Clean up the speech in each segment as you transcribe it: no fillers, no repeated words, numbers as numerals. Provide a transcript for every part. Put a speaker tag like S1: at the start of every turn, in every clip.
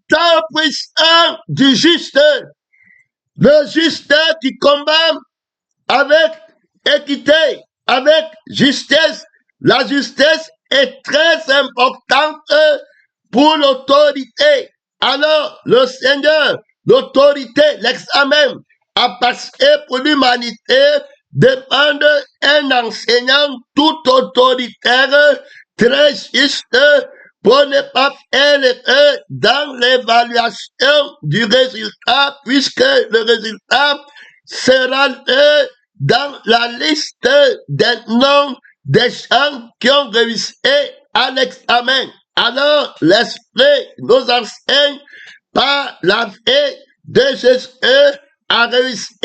S1: Temps puissant du juste, le juste qui combat avec équité, avec justesse. La justesse est très importante pour l'autorité. Alors, le Seigneur, l'autorité, l'examen a passé pour l'humanité demande un enseignant tout autoritaire, très juste, pour ne pas faire l'erreur dans l'évaluation du résultat, puisque le résultat sera dans la liste des noms des gens qui ont réussi à l'examen. Alors, l'Esprit nous enseigne par la vie de Jésus a réussi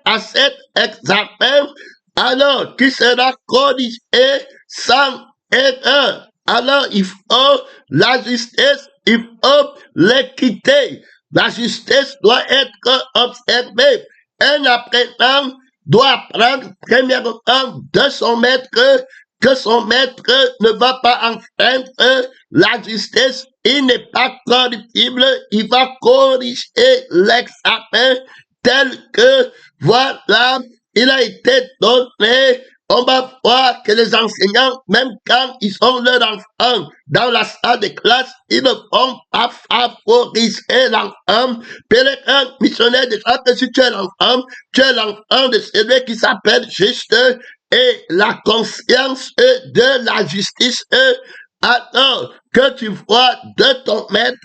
S1: à cet examen, alors qui sera corrigé sans erreur. Alors, il faut la justice, il faut l'équité. La justice doit être observée. Un apprenant doit apprendre premièrement de son maître que son maître ne va pas enfreindre la justice. Il n'est pas corruptible, il va corriger l'examen tel que, voilà, il a été donné. On va voir que les enseignants, même quand ils ont leur enfant dans la salle de classe, ils ne vont pas favoriser l'enfant. Pèlerin missionnaire, déjà que si tu es l'enfant de celui qui s'appelle juste et la conscience de la justice. Alors que tu vois de ton maître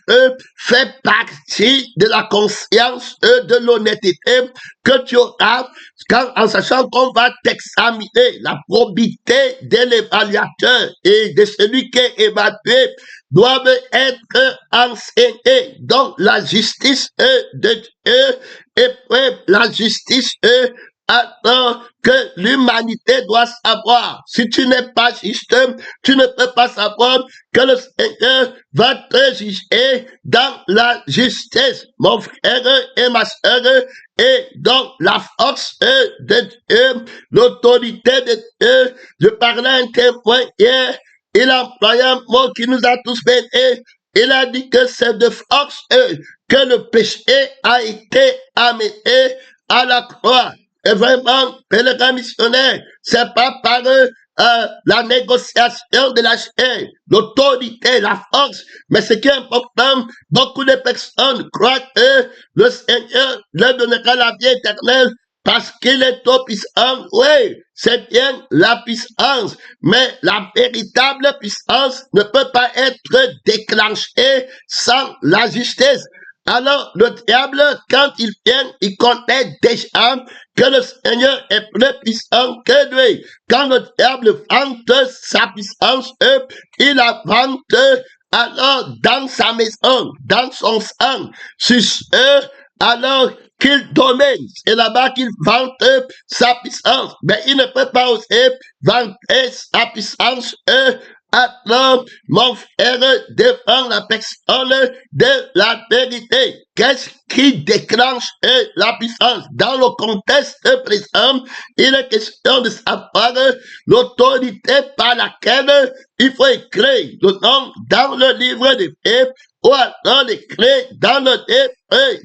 S1: fait partie de la conscience de l'honnêteté que tu auras en sachant qu'on va t'examiner la probité de l'évaluateur et de celui qui est évalué doivent être enseignés. Donc la justice de Dieu et puis la justice alors que l'humanité doit savoir. Si tu n'es pas juste, tu ne peux pas savoir que le Seigneur va te juger dans la justice, mon frère et ma soeur, et donc la force de Dieu, l'autorité de Dieu. Je parlais à un témoin hier, il a employé un mot qui nous a tous bénis. Il a dit que c'est de force que le péché a été amené à la croix. Et vraiment, pèlerin missionnaire, c'est pas par la négociation de la chair, l'autorité, la force, mais ce qui est important, beaucoup de personnes croient que le Seigneur leur donnera la vie éternelle parce qu'il est tout puissant. Oui, c'est bien la puissance, mais la véritable puissance ne peut pas être déclenchée sans la justice. Alors, le diable, quand il vient, il connaît déjà que le Seigneur est plus puissant que lui. Quand le diable vante sa puissance, il la vante alors dans sa maison, dans son sang, sur eux, alors qu'il domine. C'est là-bas qu'il vante sa puissance. Mais il ne peut pas aussi vanter sa puissance, alors, mon frère défend la personne de la vérité. Qu'est-ce qui déclenche la puissance? Dans le contexte présent, il est question de savoir l'autorité par laquelle il faut écrire le nom dans le livre des faits ou alors l'écrire dans le livre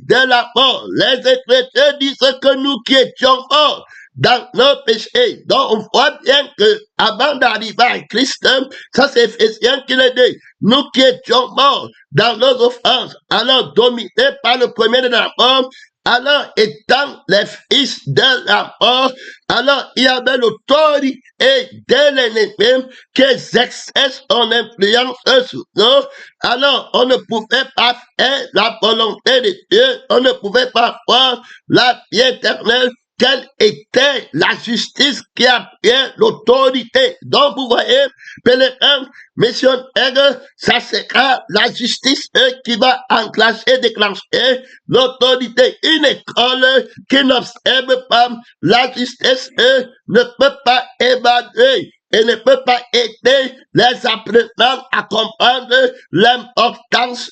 S1: de la mort. Les Écritures disent que nous qui étions morts dans nos péchés. Donc, on voit bien que avant d'arriver à Christ, ça c'est Éphésiens qui le dit. Nous qui étions morts dans nos offenses, alors dominés par le premier de la mort, alors étant les fils de la mort, alors il y avait l'autorité de l'ennemi qui exerce son influence sur nous. Alors on ne pouvait pas faire la volonté de Dieu, on ne pouvait pas voir la vie éternelle. Quelle était la justice qui appuyait l'autorité? Donc, vous voyez, pèlerin, missionnaire, ça sera la justice qui va enclencher, déclencher l'autorité. Une école qui n'observe pas la justice ne peut pas évaluer et ne peut pas aider les apprenants à comprendre l'importance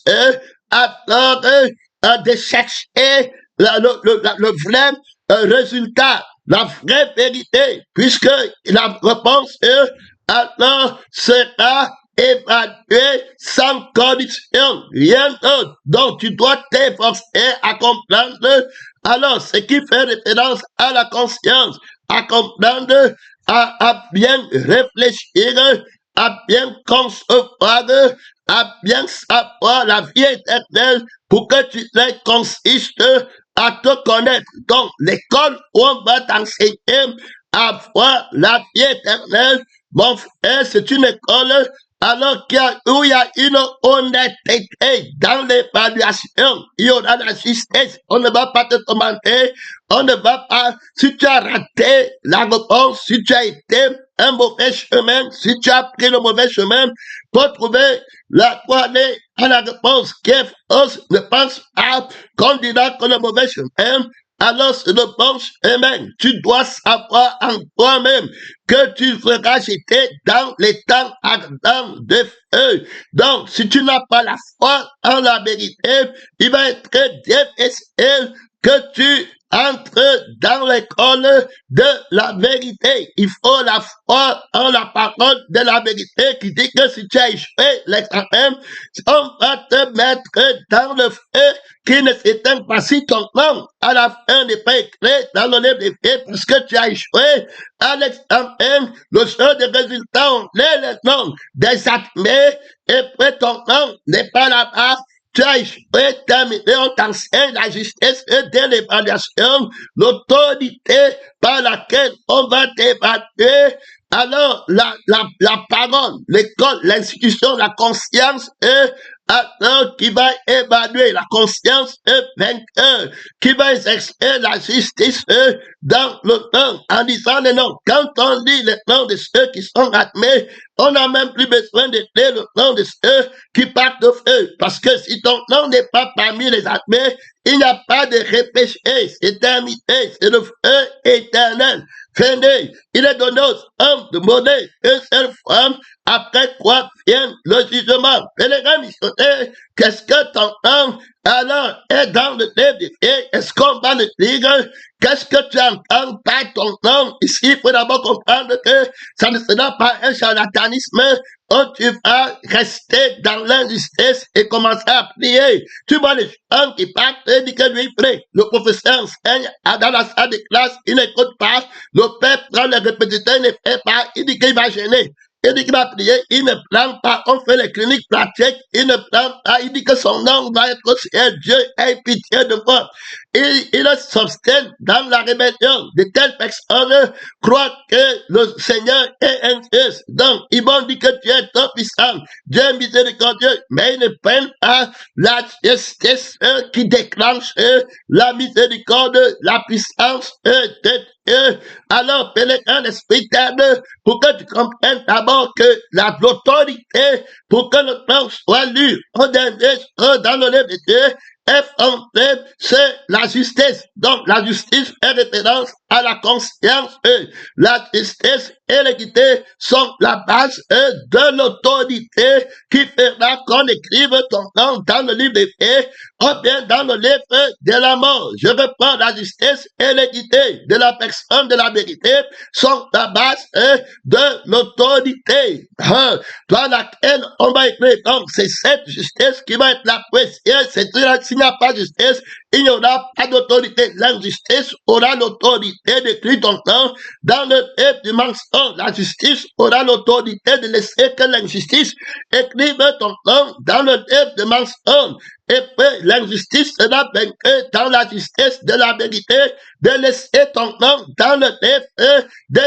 S1: alors de chercher le vrai résultat, la vraie vérité, puisque la réponse alors sera évaluer sans condition, rien d'autre. Donc tu dois t'efforcer à comprendre. Alors, ce qui fait référence à la conscience, à comprendre, à bien réfléchir, à bien concevoir, à bien savoir la vie éternelle pour que tu sois consiste à te connaître. Donc, l'école où on va t'enseigner à voir la vie éternelle, mon frère, c'est une école alors où il y a une honnêteté dans l'évaluation, il y aura la justesse. On ne va pas te commenter, on ne va pas, si tu as raté la réponse, si tu as été un mauvais chemin, si tu as pris le mauvais chemin, pour trouver la aller à la réponse qui est fausse, ne pense pas qu'on dira que le mauvais chemin, alors c'est le bon chemin. Tu dois savoir en toi-même que tu feras jeter dans les temps ardents de feu. Donc, si tu n'as pas la foi en la vérité, il va être très difficile que tu entres dans l'école de la vérité. Il faut la foi en la parole de la vérité qui dit que si tu as échoué l'examen, on va te mettre dans le feu qui ne s'éteint pas. Si ton nom à la fin n'est pas écrit dans le livre des faits parce que tu as échoué à l'examen, le jour des résultats, on est le nom des admis et puis ton nom n'est pas là-bas. Tu as échoué, terminé, on t'enseigne la justesse de l'évaluation, l'autorité par laquelle on va t'évaluer. Alors, la parole, l'école, l'institution, la conscience alors qui va évaluer la conscience vainqueur, qui va exercer la justice dans le temps, en disant les noms. Quand on dit les noms de ceux qui sont admis, on n'a même plus besoin de dire le nom de ceux qui partent au feu. Parce que si ton nom n'est pas parmi les admis, il n'y a pas de repêché, c'est éternité, c'est le feu éternel. Fini, il est donné aux hommes de monnaie une seule fois, après quoi vient le jugement. Pèlerin missionnaire, qu'est-ce que ton nom alors est dans le livre des faits? Est-ce qu'on va le dire? Qu'est-ce que tu entends par ton nom? Ici, il faut d'abord comprendre que ça ne sera pas un charlatanisme où tu vas rester dans l'injustice et commencer à prier. Tu vois les gens qui partent et disent que lui prie. Le professeur enseigne dans la salle de classe, il n'écoute pas. Le père prend les répétiteurs, il ne fait pas. Il dit qu'il va gêner. Il dit qu'il va prier, il ne plante pas. On fait les cliniques pratiques, il ne plante pas. Il dit que son nom va être au ciel. Dieu ait pitié de moi. Il s'obstine dans la rébellion. De telles personnes croient que le Seigneur est injuste. Donc, ils vont dire que Dieu est tout puissant. Dieu est miséricordieux. Mais ils ne prennent pas la justice qui déclenche la miséricorde, la puissance de Dieu. Alors, pèlerin l'Esprit t'aide pour que tu comprennes d'abord que l'autorité, pour que le temps soit lu au dernier dans le livre de Dieu, c'est la justice. Donc, la justice fait référence à la conscience. La justice et l'équité sont la base de l'autorité qui fera qu'on écrive ton nom dans le livre des faits ou bien dans le livre de la mort. Je reprends la justice et l'équité de la personne de la vérité sont la base de l'autorité dans laquelle on va écrire. Donc, c'est cette justice qui va être la précieuse. S'il n'y a pas de justice, il n'y aura pas d'autorité. L'injustice aura l'autorité d'écrire ton nom dans le livre du mensonge. La justice aura l'autorité de laisser que l'injustice écrive ton nom dans le livre du mensonge. Et puis, l'injustice sera vaincue dans la justice de la vérité, de laisser ton nom dans le livre de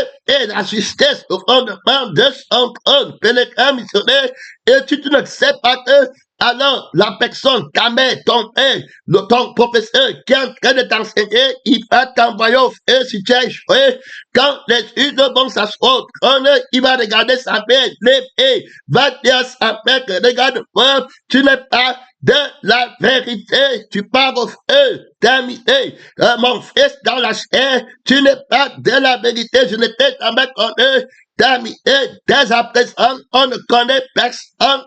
S1: la justice au fondement de son trône. Pèlerin missionnaire, et tu ne sais pas que alors, la personne, ta mère, ton père, ton professeur qui est en train de t'enseigner, il va t'envoyer au feu si tu as échoué. Quand les juges vont s'asseoir au trône, il va regarder sa mère, et va dire à sa mère que regarde-moi, tu n'es pas de la vérité, tu pars au feu, terminé. Mon fils dans la chair, tu n'es pas de la vérité, je ne t'ai jamais connu. Dès à présent, on ne connaît personne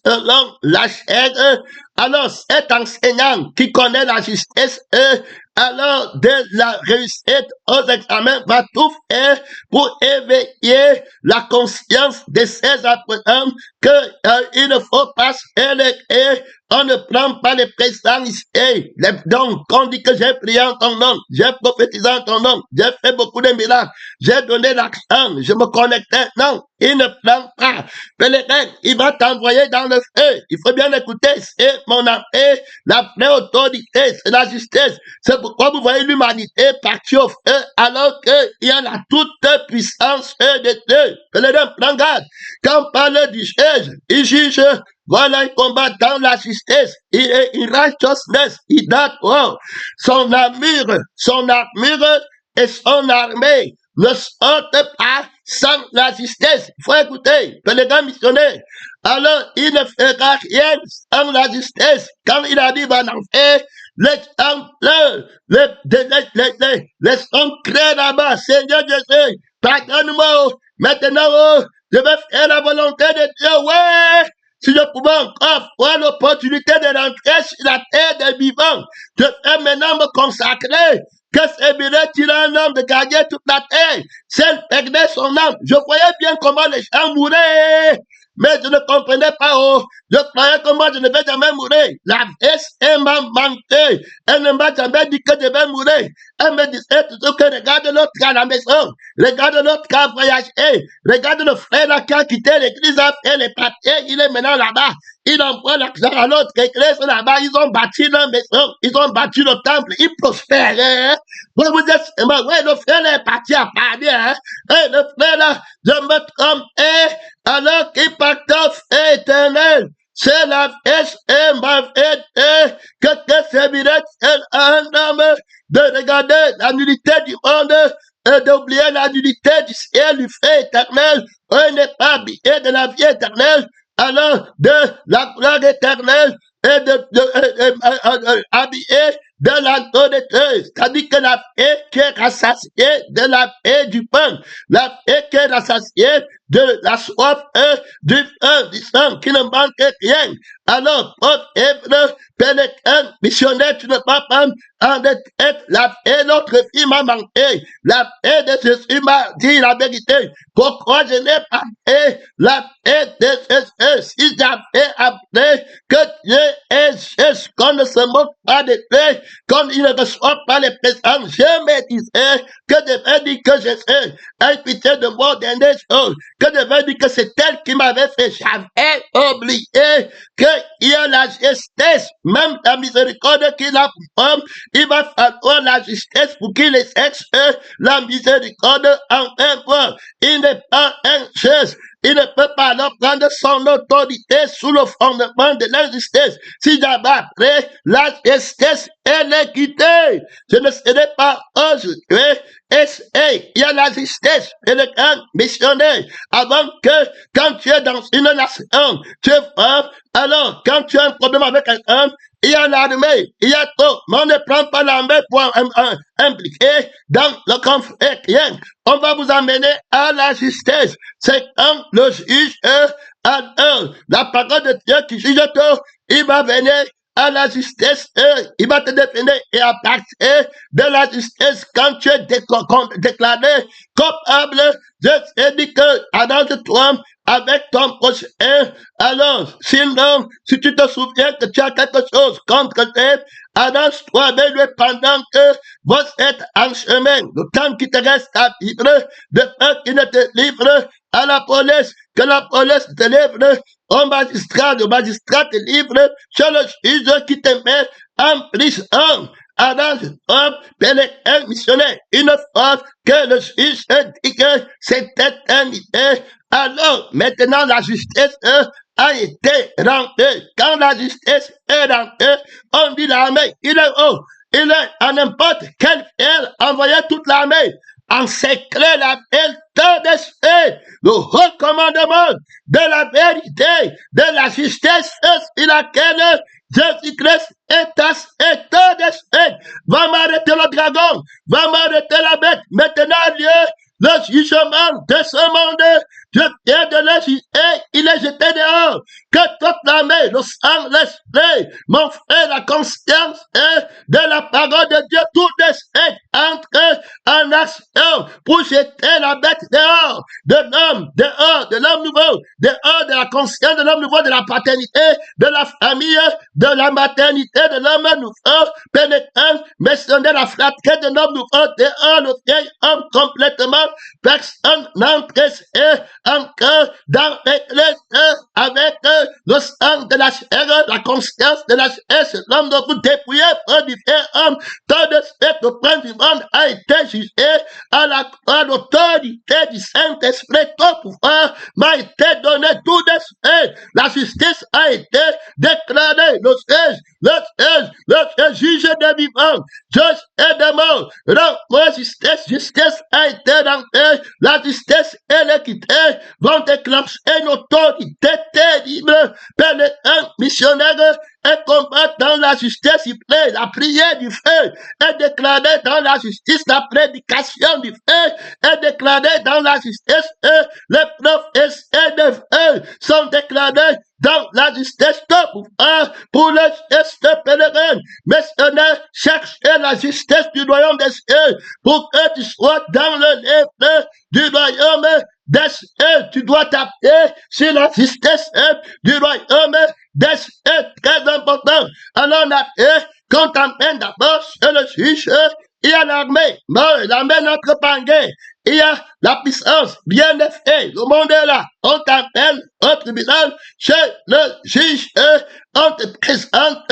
S1: selon la chair. Alors, cet enseignant qui connaît la justice, alors de la réussite aux examens, va tout faire pour éveiller la conscience de ces apprenants qu'il ne faut pas se laisser. On ne prend pas les présents ici. Donc, on dit que j'ai prié en ton nom, j'ai prophétisé en ton nom, j'ai fait beaucoup de miracles, j'ai donné l'accent, je me connectais. Non, il ne prend pas. Pèlerin, il va t'envoyer dans le feu. Il faut bien écouter, c'est mon armée, la vraie autorité, c'est la justice. C'est pourquoi vous voyez l'humanité partir au feu alors qu'il y a la toute puissance de Dieu. Pèlerin, prends garde. Quand on parle du juge, il juge. Voilà, il combat dans la justice. Il est une righteousness. Il date, son armure et son armée ne sortent pas sans la justice. Il faut écouter, le gars missionnaire. Alors, il ne fera rien sans la justice. Quand il arrive en enfer, les hommes créent là-bas. Seigneur Jésus, pardonne-moi. Maintenant, je vais faire la volonté de Dieu. Ouais! Si je pouvais encore avoir l'opportunité de rentrer sur la terre des vivants, je vais maintenant me consacrer. Que servirait-il à un homme de gagner toute la terre? S'il perdait son âme, je voyais bien comment les gens mouraient. Mais je ne comprenais pas, je croyais que moi je ne vais jamais mourir. La vie m'a manqué. Elle ne m'a jamais dit que je vais mourir. Elle me disait toujours que regarde l'autre qui est à la maison. Regarde l'autre qui a voyagé. Regarde le frère là qui a quitté l'église, a fait les papiers. Il est maintenant là-bas. Il envoie l'argent à l'autre église là-bas. Ils ont bâti leur maison. Ils ont bâti le temple. Ils prospèrent. Vous êtes, ouais, le frère est parti à Paris. Le frère là, je me trompe. Alors qu'il part au feu éternel. C'est la vie et ma vie. Que servirait-il à un homme de regarder la nullité du monde et d'oublier la nullité du ciel, du feu éternel? On n'est pas habillé de la vie éternelle, alors de la gloire éternelle et habillé de la nourriture, c'est-à-dire que la paix qui est rassasiée de la paix du pain, la paix qui est rassasiée de la soif du sang, qui ne manque rien. Alors, pauvre hébreu, pénétrant, missionnaire, tu ne vas pas en être la paix, notre vie m'a manqué. La paix de Jésus m'a dit la vérité. Pourquoi je n'ai pas fait la paix de Jésus? Si j'avais appris que Dieu est juste, qu'on ne se moque pas de Dieu, qu'on ne reçoit pas les présents, je me disais que je devais dire que Jésus a pitié de moi dernière chose, que je devais dire que c'est elle qui m'avait fait. J'avais oublié qu'il y a la justice, même la miséricorde qu'il a pour homme, il va falloir la justice pour qu'il exerce la miséricorde en un point. Il n'est pas un juge. Il ne peut pas alors prendre son autorité sous le fondement de l'injustice. Si j'avais après la justice et l'équité, je ne serais pas aujourd'hui. Il y a la justice et le grand missionnaire. Avant que, quand tu es dans une nation, tu es fort, alors quand tu as un problème avec quelqu'un, il y a l'armée, il y a tout, mais on ne prend pas l'armée pour impliquer dans le conflit. On va vous amener à la justice. C'est quand le juge la parole de Dieu qui juge tout, il va venir à la justice, il va te définir et à partir de la justice, quand tu es déclaré coupable, je dis que arrange-toi avec ton prochain. Alors, sinon, si tu te souviens que tu as quelque chose contre lui, arrange-toi avec lui pendant que vous êtes en chemin. Le temps qui te reste à vivre, de peur qu'il ne te livre à la police, que la police te livre au magistrat, le magistrat te livre sur le juge qui te met en prison. Arrange-toi, un missionnaire, une fois que le juge dit que c'est éternité. Alors, maintenant, la justice a été rendue. Quand la justice est rendue, on dit l'armée, il est haut. Il est à n'importe quelle heure envoyé toute l'armée. En secret, la vérité d'esprit, le haut commandement de la vérité, de la justice, sur laquelle Jésus-Christ est à d'esprit. Va m'arrêter le dragon, va m'arrêter la bête. Maintenant, Dieu, le jugement de ce monde Dieu vient de le juger, il est jeté dehors. Que toute l'armée, le sang, l'esprit, mon frère, la conscience de la parole de Dieu, tout esprit entre en action pour jeter la bête dehors de l'homme nouveau, dehors de la conscience de l'homme nouveau, de la paternité, de la famille, de la maternité de l'homme nouveau, pénétrant, missionnaire, la flatterie de l'homme nouveau, dehors le vieil homme complètement, personne n'entre encore dans l'église avec le sang de la chair, la conscience de la chair, c'est l'homme de vous dépouiller, pour du vieil homme, tant de le prince du monde a été jugé à l'autorité du Saint-Esprit, tout pouvoir m'a été donné, tout d'esprit, la justice a été déclarée, le juge des vivants, juge et des morts, rends-moi justice a été rendue, la justice et l'équité vont déclencher une autorité terrible, pénétrant, missionnaire, et combattre dans la justice, il plaît, la prière du feu est déclarée dans la justice, la prédication du feu est déclarée dans la justice, les prophéties de feu sont déclarées dans la justice pour le geste pèlerin. Missionnaire, cherchez la justice du royaume des cieux pour que tu sois dans le livre du royaume des cieux. Tu dois taper sur la justice du royaume des cieux, très important. Alors on a qu'on t'emmène d'abord chez le juge, il y a l'armée, l'armée n'entre pas en guerre. Il y a la puissance, bien fait, le monde est là. On t'appelle au tribunal chez le juge, on te présente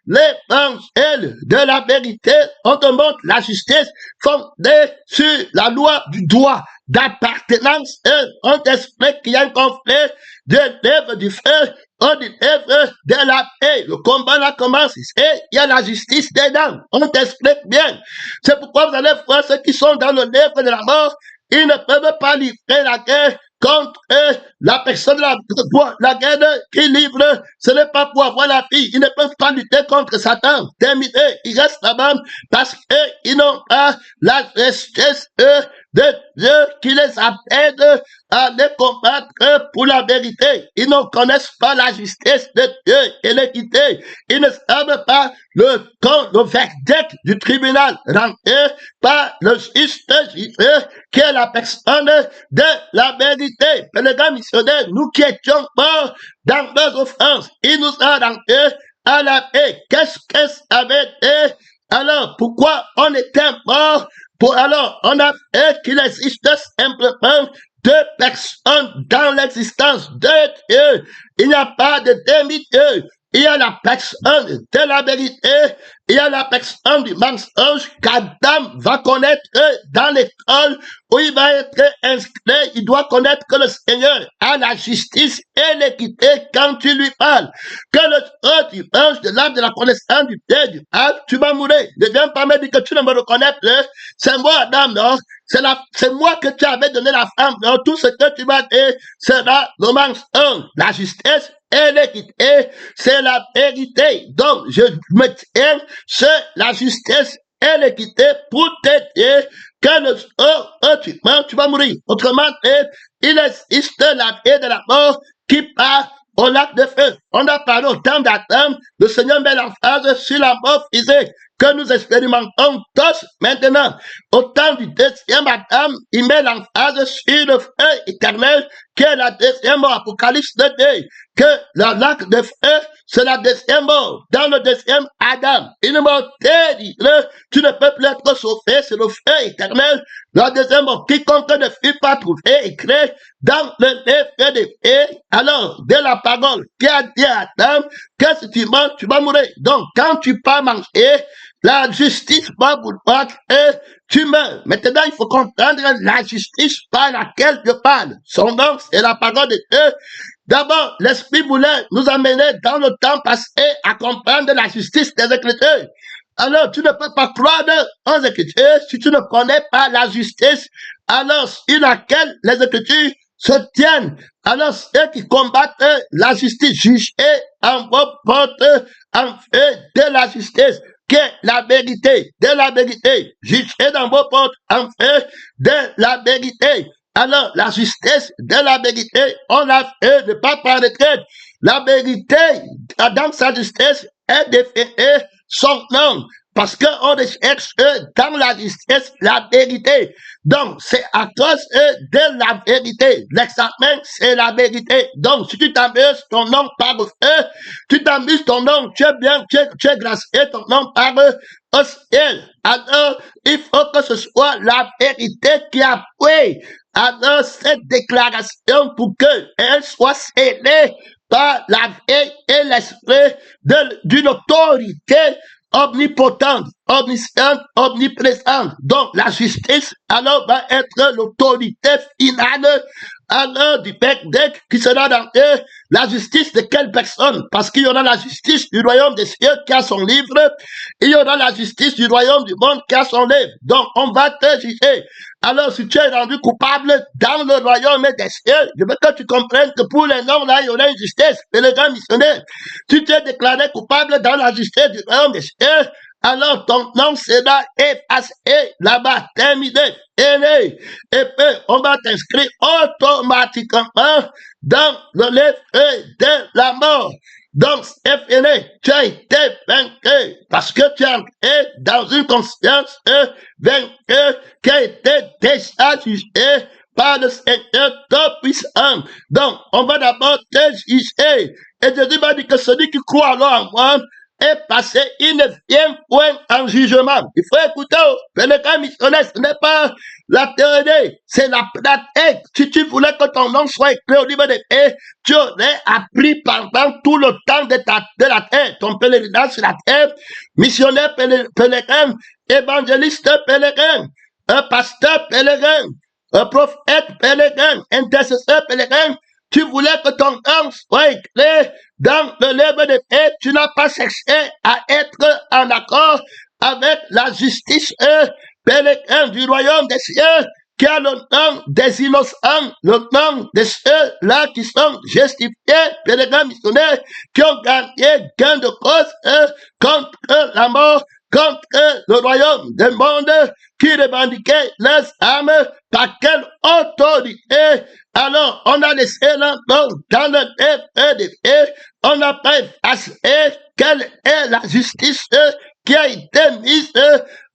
S1: l'évangile de la vérité, on te montre la justice fondée sur la loi du droit d'appartenance, on t'explique qu'il y a un conflit de l'œuvre du feu, on dit l'œuvre de la paix. Le combat là commence et il y a la justice dedans. On t'explique bien. C'est pourquoi vous allez voir ceux qui sont dans le livre de la mort, ils ne peuvent pas livrer la guerre contre la personne, la guerre qui livre, ce n'est pas pour avoir la vie. Ils ne peuvent pas lutter contre Satan. Terminé, ils restent là-bas parce qu'ils n'ont pas la justice de Dieu qui les aide à les combattre pour la vérité. Ils ne connaissent pas la justice de Dieu et l'équité. Ils ne savent pas le verdict du tribunal rendu par le juste juge qui est la personne de la vérité. Les gars missionnaires, nous qui étions morts dans nos offenses, il nous a rendus à la paix. Qu'est-ce que ça avait été? Alors, pourquoi on était mort? Alors, on a fait qu'il existe simplement deux personnes dans l'existence de Dieu. Il n'y a pas de demi-dieu. Il y a la personne de la vérité, il y a la personne du mensonge qu'Adam va connaître dans l'école où il va être inscrit. Il doit connaître que le Seigneur a la justice et l'équité quand tu lui parles. Que le jour tu manges de l'arbre de la connaissance du bien et du mal, tu vas mourir. Ne viens pas me dire que tu ne me reconnais plus. C'est moi, Adam, non? C'est moi que tu avais donné la femme. Non? Tout ce que tu vas dire sera le mensonge. La justice et l'équité, c'est la vérité. Donc, je me tiens sur la justice et l'équité pour t'aider que le jour où tu mens, tu vas mourir. Autrement, il existe la vie de la mort qui part au lac de feu. On a parlé au temps d'Adam, le Seigneur met l'emphase sur la mort physique que nous expérimentons tous maintenant. Au temps du deuxième Adam, il met l'emphase sur le feu éternel qui est la deuxième mort. Apocalypse 2, que le lac de feu, c'est la deuxième mort. Dans le deuxième Adam, une mort terrible, tu ne peux plus être sauvé, c'est le feu éternel. La deuxième mort, quiconque ne fut pas trouvé écrit dans le livre des faits, alors, de la parole qui a dit à Adam, que si tu manges, tu vas mourir. Donc, quand tu pas manger, la justice va vouloir que tu meurs. Maintenant, il faut comprendre la justice par laquelle je parle. Son nom, c'est la parole de Dieu. D'abord, l'Esprit voulait nous amener dans le temps passé à comprendre la justice des Écritures. Alors, tu ne peux pas croire aux Écritures si tu ne connais pas la justice, alors sur laquelle les Écritures se tiennent. Alors, ceux qui combattent la justice, jugez en vos portes en fait de la justice, qui est la vérité, de la vérité. Jugez dans vos portes en fait de la vérité. Alors, la justesse de la vérité, on a fait de pas paraître. La vérité, dans sa justesse, est définie son nom. Parce qu'on recherche dans la justesse la vérité. Donc, c'est à cause de la vérité. L'examen, c'est la vérité. Donc, si tu t'amuses, ton nom par tu t'amuses, ton nom, tu es bien, tu es gracié, ton nom par au ciel. Alors, il faut que ce soit la vérité qui appuie. Alors, cette déclaration pour qu'elle soit scellée par la vie et l'esprit d'une autorité omnipotente, omnisciente, omniprésente. Donc, la justice, alors, va être l'autorité finale, alors, du Père qui sera dans eux. La justice de quelle personne? Parce qu'il y aura la justice du royaume des cieux qui a son livre, et il y aura la justice du royaume du monde qui a son livre. Donc, on va te juger. Alors, si tu es rendu coupable dans le royaume des cieux, je veux que tu comprennes que pour les noms, là, il y aura une justice. Et les grands missionnaires, si tu es déclaré coupable dans la justice du royaume des cieux, alors ton nom sera effacé là-bas, terminé, et puis on va t'inscrire automatiquement dans le livre de la mort. Donc, c'est fini, tu as été vaincu parce que tu es entré dans une conscience vainqueur qui a été déjà jugée par le Seigneur Tout-Puissant. Donc, on va d'abord te juger. Et Jésus m'a dit que celui qui croit alors en moi est passé, il ne vient point en jugement. Il faut écouter, le cas missionnaire, ce n'est pas la théorie, c'est la pratique. Si tu voulais que ton nom soit écrit au livre des faits, tu aurais appris pendant tout le temps de la terre, ton pèlerinage sur la terre, missionnaire pèlerin, évangéliste pèlerin, un pasteur pèlerin, un prophète pèlerin, intercesseur pèlerin. Tu voulais que ton nom soit écrit dans le livre des faits, tu n'as pas cherché à être en accord avec la justice pèlerin du royaume des cieux, qui a le nom des innocents, le nom de ceux-là qui sont justifiés, pèlerins missionnaires, qui ont gagné gain de cause contre la mort, contre le royaume du monde, qui revendiquait les âmes. Par quelle autorité? Alors, on a laissé l'enfant dans le livre des faits, on n'a pas effacé quelle est la justice qui a été mise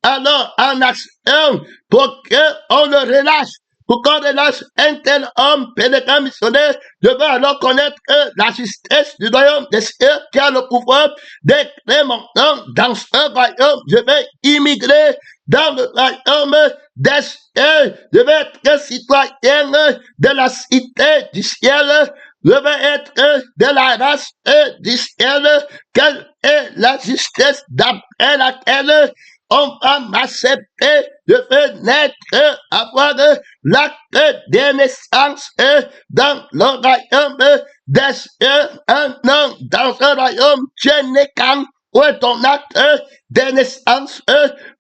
S1: alors en action pour qu'on le relâche. Pour qu'on relâche un tel homme, pèlerin missionnaire, devant alors connaître la justesse du royaume des cieux qui a le pouvoir d'écrire mon nom dans ce royaume. Je vais immigrer dans le royaume des cieux. Je vais être citoyen de la cité du ciel. Je vais être de la race du ciel. Quelle est la justesse d'après laquelle on va m'accepter de faire naître, avoir l'acte de naissance dans le royaume des cieux, un nom dans un royaume, tu es né quand? Où est ton acte de naissance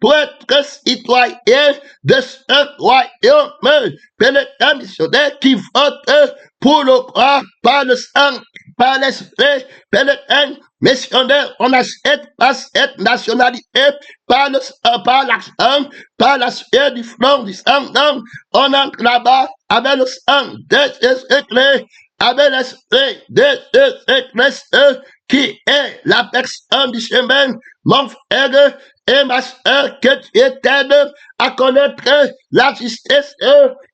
S1: pour être citoyen de ce royaume? Pèlerin missionnaire qui vote pour le croire par le sang, par l'esprit, pèlerin missionnaire, on n'achète pas cette nationalité par l'accent, par la sueur du front du sang. Non, on entre là-bas avec le sang de Jésus-Christ, avec l'esprit de Jésus-Christ, qui est la personne du chemin, mon frère et ma soeur, que tu t'aide à connaître la justice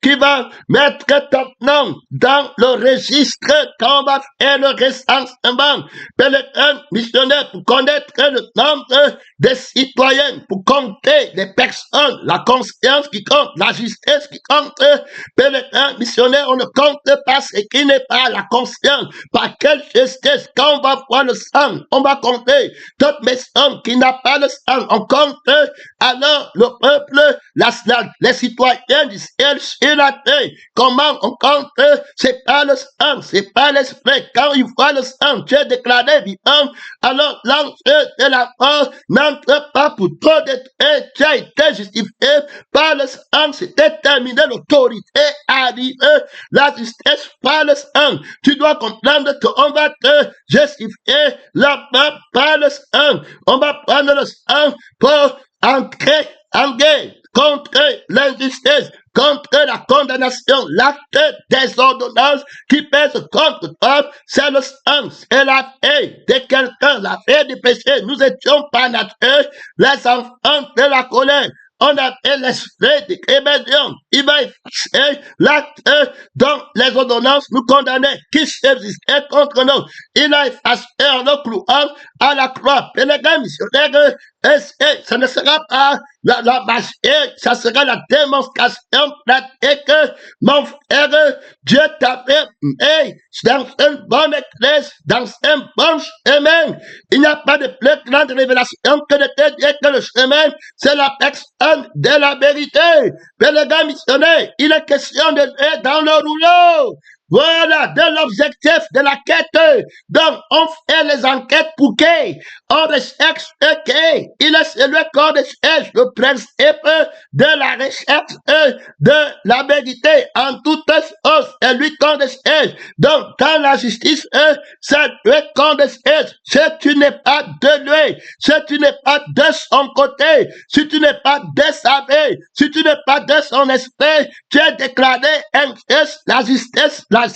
S1: qui va mettre ton nom dans le registre quand on va faire le recensement. Pèlerin missionnaire, pour connaître le nombre des citoyens, pour compter les personnes, la conscience qui compte, la justice qui compte. Pèlerin missionnaire, on ne compte pas ce qui n'est pas la conscience. Par quelle justice? Quand on va voir le sang, on va compter toute personne qui n'a pas le sang. On compte alors le peuple, les citoyens du ciel sur la terre. Comment on compte? C'est pas le sang, c'est pas l'esprit. Quand il voit le sang, tu es déclaré vivant. Alors l'enfer de la mort n'entre pas pour trop d'être. Tu as été justifié par le sang. C'était terminé. L'autorité arrive. La justice par le sang. Tu dois comprendre qu'on va te justifier là-bas par le sang. On va prendre le sang pour entrer en guerre. contre l'injustice, contre la condamnation, l'acte des ordonnances qui pèsent contre toi, c'est le sang et la haine de quelqu'un, la haine du péché. Nous étions par nature les enfants de la colère. On avait l'esprit de rébellion. Il va effacer l'acte dont les ordonnances nous condamnaient, qui subsistait contre nous. Il a effacé en le clouant à la croix. Et les gars missionnaires, ce ne sera pas la marché, ça sera la démonstration pratique. Mon frère, Dieu t'avait mis dans une bonne église, dans un bon chemin. Il n'y a pas de plus grande révélation que de te dire que le chemin, c'est la personne de la vérité. Mais les gars missionnaires, il est question de dans le rouleau. Voilà, de l'objectif de la quête. Donc, on fait les enquêtes pour qui? On recherche qui? Il est celui qu'on recherche, le principe de la recherche de la vérité en toutes choses. C'est lui qu'on recherche. Donc, dans la justice, c'est lui qu'on recherche. Si tu n'es pas de lui, si tu n'es pas de son côté, si tu n'es pas de sa vie, si tu n'es pas de son esprit, tu es déclaré injuste. La justice, la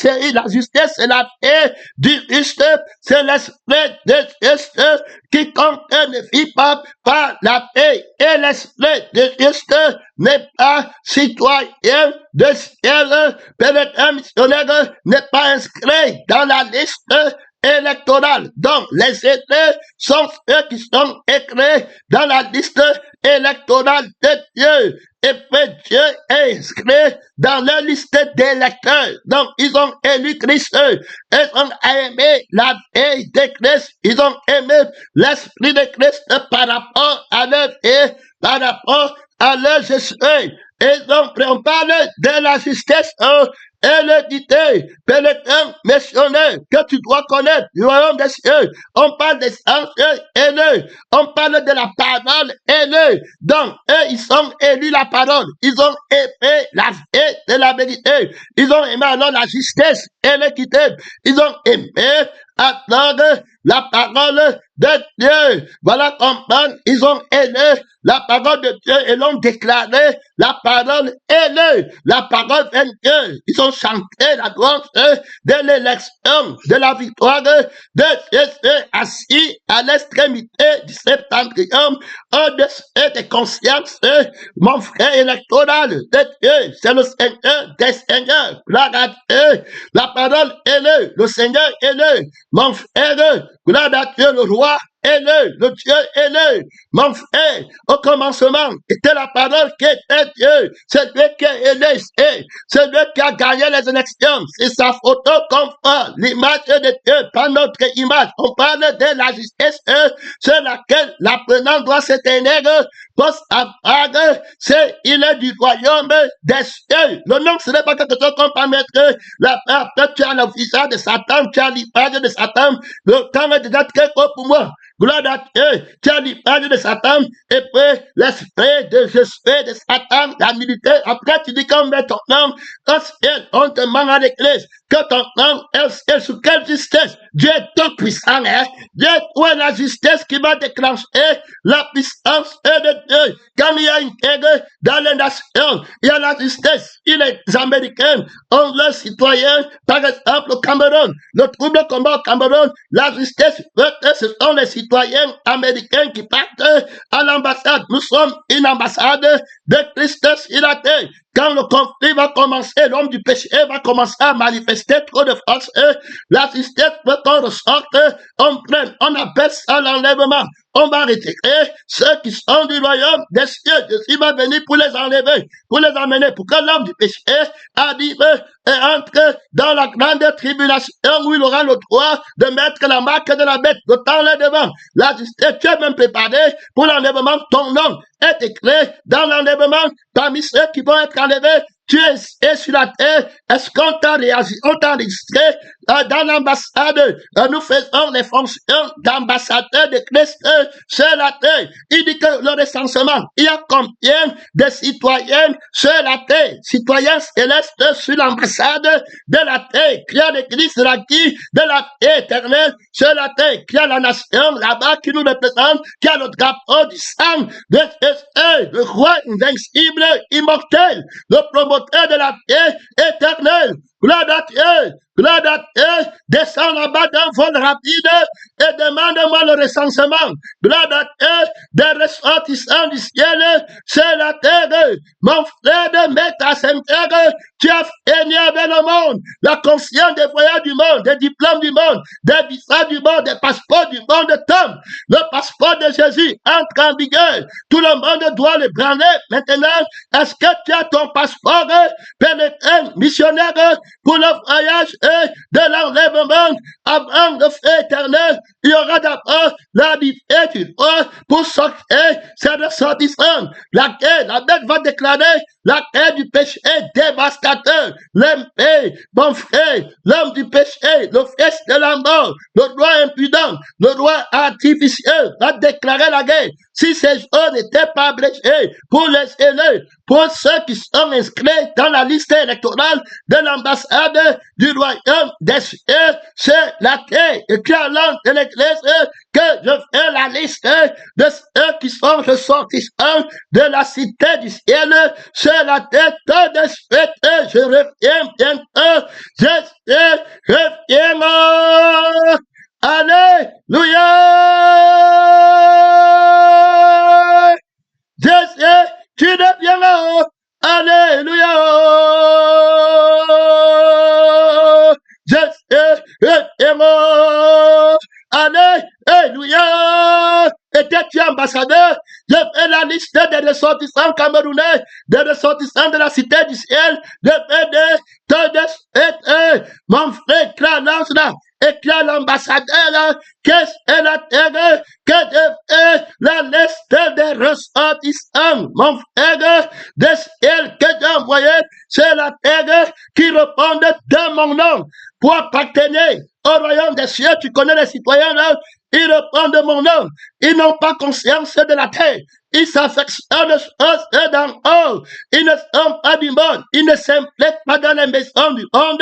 S1: justice et la paix du juste, c'est l'esprit de juste. Quiconque ne vit pas par la paix et l'esprit de juste n'est pas citoyen de ciel. Pénétrant missionnaire n'est pas inscrit dans la liste électorale. Donc, les aînés sont ceux qui sont écrits dans la liste électorale de Dieu. Et puis Dieu est inscrit dans leur liste d'électeurs. Donc, ils ont élu Christ. Ils ont aimé la vie de Christ. Ils ont aimé l'esprit de Christ par rapport à leur vie, par rapport à leur Jésus. Et donc, on parle de la justice et l'équité, pénétrant missionnaire que tu dois connaître du royaume des cieux. On parle des anciens élus. On parle de la parole élue. Donc, eux, ils ont élu la parole. Ils ont aimé la vie de la vérité. Ils ont aimé alors la justice et l'équité. Ils ont aimé attendre la parole de Dieu. Voilà comment ils ont aimé la parole de Dieu et l'ont déclaré la parole élue, la parole vainqueur. Ils ont chanté la gloire de l'élection, de la victoire de Jésus assis à l'extrémité du septentrion, au-dessus des consciences. Mon frère électoral de Dieu, c'est le Seigneur des Seigneurs. Gloire à Dieu, la parole élue, le Seigneur élu. Mon frère, gloire à Dieu, le roi élu, le Dieu élu. Mon frère, au commencement, était la parole qui était Dieu. C'est lui qui est élu, c'est lui qui a gagné les élections. C'est sa photo qu'on voit, l'image de Dieu, pas notre image. On parle de la justice sur laquelle l'apprenant doit se tenir pour savoir c'est il est du royaume des cieux. Le nom, ce n'est pas quelque chose qu'on peut mettre la part. Tu as le visage de Satan, tu as l'image de Satan. Le temps est déjà très court pour moi. Gloire à Dieu, tu as l'image de Satan, et puis l'esprit de Jésus, de Satan, la milité. Après, tu dis qu'on met ton nom au ciel, on te demande à l'église que ton nom est au ciel. Sous quelle justice? Dieu est tout puissant, hein? Dieu est la justice qui va déclencher la puissance de Dieu. Quand il y a une guerre dans les nations, il y a la justice. Les Américains ont leurs citoyens, par exemple au Cameroun. Le trouble combat au Cameroun, la justice, ce sont les citoyens américains qui partent à l'ambassade. Nous sommes une ambassade de Christ sur la terre. Quand le conflit va commencer, l'homme du péché va commencer à manifester trop de force. La justice veut qu'on ressorte, on prenne, on appelle ça l'enlèvement. On va retirer ceux qui sont du royaume des cieux. Jésus va venir pour les enlever, pour les emmener, pour que l'homme du péché arrive et entre dans la grande tribulation où il aura le droit de mettre la marque de la bête, de t'enlèvement. La justice, tu es même préparé pour l'enlèvement. Ton nom est écrit dans l'enlèvement parmi ceux qui vont être enlevés. Tu es sur la terre. Est-ce qu'on t'a réagi, on t'a enregistré dans l'ambassade, nous faisons les fonctions d'ambassadeurs de Christ sur la terre. Il dit que le recensement, il y a combien de citoyens sur la terre, citoyens célestes sur l'ambassade de la terre, qui a l'église de la qui, de la terre éternelle sur la terre, qui a la nation là-bas qui nous représente, qui a le drapeau du sang de Christ, le roi invincible, immortel, le promoteur de la terre éternelle. Gloire à Dieu, descends là-bas d'un vol rapide et demande-moi le recensement. Gloire à Dieu, des ressortissants du ciel sur la terre. Mon frère de Meta Sainte-Terre, tu as fini avec le monde, la conscience des voyages du monde, des diplômes du monde, des visas du monde, des passeports du monde tombe. Le passeport de Jésus entre en vigueur. Tout le monde doit le branler. Maintenant, est-ce que tu as ton passeport pénétrant, missionnaire, pour le voyage de l'enlèvement avant le feu éternel? Il y aura d'abord la bifée du roi pour sortir ses ressortissants. La bête va déclarer la guerre du péché dévastateur. L'empire, mon frère, l'homme du péché, le fils de la mort, le roi impudent, le roi artificiel va déclarer la guerre. Si ces gens n'étaient pas blessés pour les élèves, pour ceux qui sont inscrits dans la liste électorale de l'ambassade du royaume des cieux, c'est la terre, et qui a l'âme de l'église, que je fais la liste de ceux qui sont ressortissants de la cité du ciel, sur la tête de suite, je reviens bientôt, je reviens. Alléluia! Jésus, tu deviens là. Alléluia! Jésus, reviens là. Alléluia! Étais-tu ambassadeur? Je fais la liste des ressortissants camerounais, des ressortissants de la cité du ciel. Je fais mon frère, lance là. Et qu'il y a l'ambassadeur là, qu'est-ce que la terre, que de la liste des ressortissants, mon frère, de ciel que j'ai envoyé, c'est la terre qui répondent de mon nom pour appartenir au royaume des cieux. Tu connais les citoyens là, ils répondent de mon nom, ils n'ont pas conscience de la terre. Ils s'affectionnent aux choses d'en haut. Ils ne sont pas du monde. Ils ne s'impliquent pas dans les maisons du monde.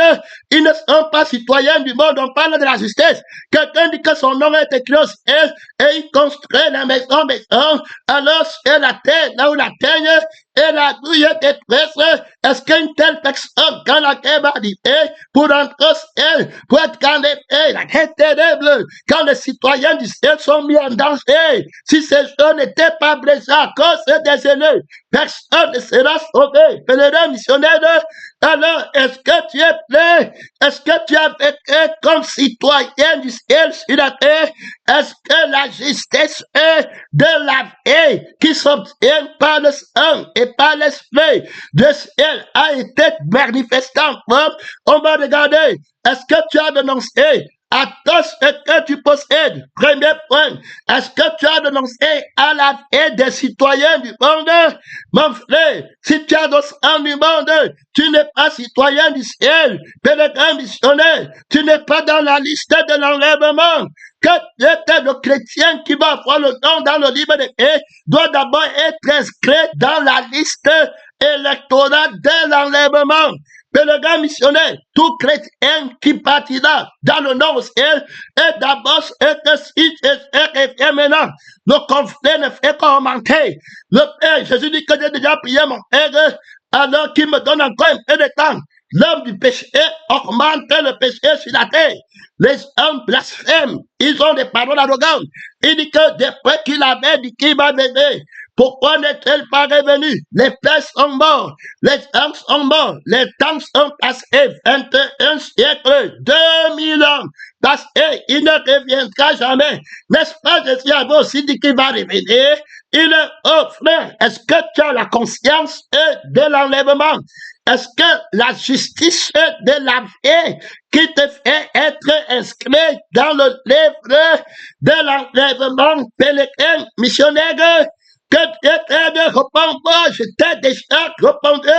S1: Ils ne sont pas citoyens du monde. On parle de la justice. Quelqu'un dit que son nom est écrit au ciel et il construit la maison. Alors c'est la terre, là où la terre et la douille est presse. Est-ce qu'une telle personne, quand la terre va arriver, pour entrer au ciel, pour être candidé, la terre terrible, quand les citoyens du ciel sont mis en danger, si ces gens n'étaient pas blessés à cause des élèves, personne ne sera sauvé. Pèlerin missionnaire, alors est-ce que tu es prêt? Est-ce que tu as vécu comme citoyen du ciel sur la terre? Est-ce que la justice de la vie qui s'obtient par le sang et par l'esprit du ciel a été manifestée en forme? On va regarder. Est-ce que tu as dénoncé à tout ce que tu possèdes? Premier point, est-ce que tu as dénoncé à la vie des citoyens du monde? Mon frère, si tu as le sang du monde, tu n'es pas citoyen du ciel, pèlerin missionnaire, tu n'es pas dans la liste de l'enlèvement. Que le chrétien qui va avoir le nom dans le livre de vie doit d'abord être inscrit dans la liste électorale de l'enlèvement. Pèlerin missionnaire, tout chrétien qui partira dans le nom au ciel est d'abord que si Jésus revient maintenant, le conflit ne fait qu'augmenter. Le Père, Jésus dit que j'ai déjà prié mon Père, alors qu'il me donne encore un peu de temps. L'homme du péché augmente le péché sur la terre. Les hommes blasphèment. Ils ont des paroles arrogantes. Il dit que depuis qu'il avait dit qu'il va venir, pourquoi n'est-il pas revenu? Les pères sont morts. Les hommes sont morts. Les temps sont passés. 21 siècles, 2000 ans. Parce qu'il ne reviendra jamais. N'est-ce pas, Jésus avait aussi dit qu'il va revenir? Il est, oh frère, est-ce que tu as la conscience de l'enlèvement? Est-ce que la justice de la vie qui te fait être inscrit dans le livre de l'enlèvement pèlerin missionnaire, que Dieu t'aide, réponds-moi, je t'ai déjà répondu.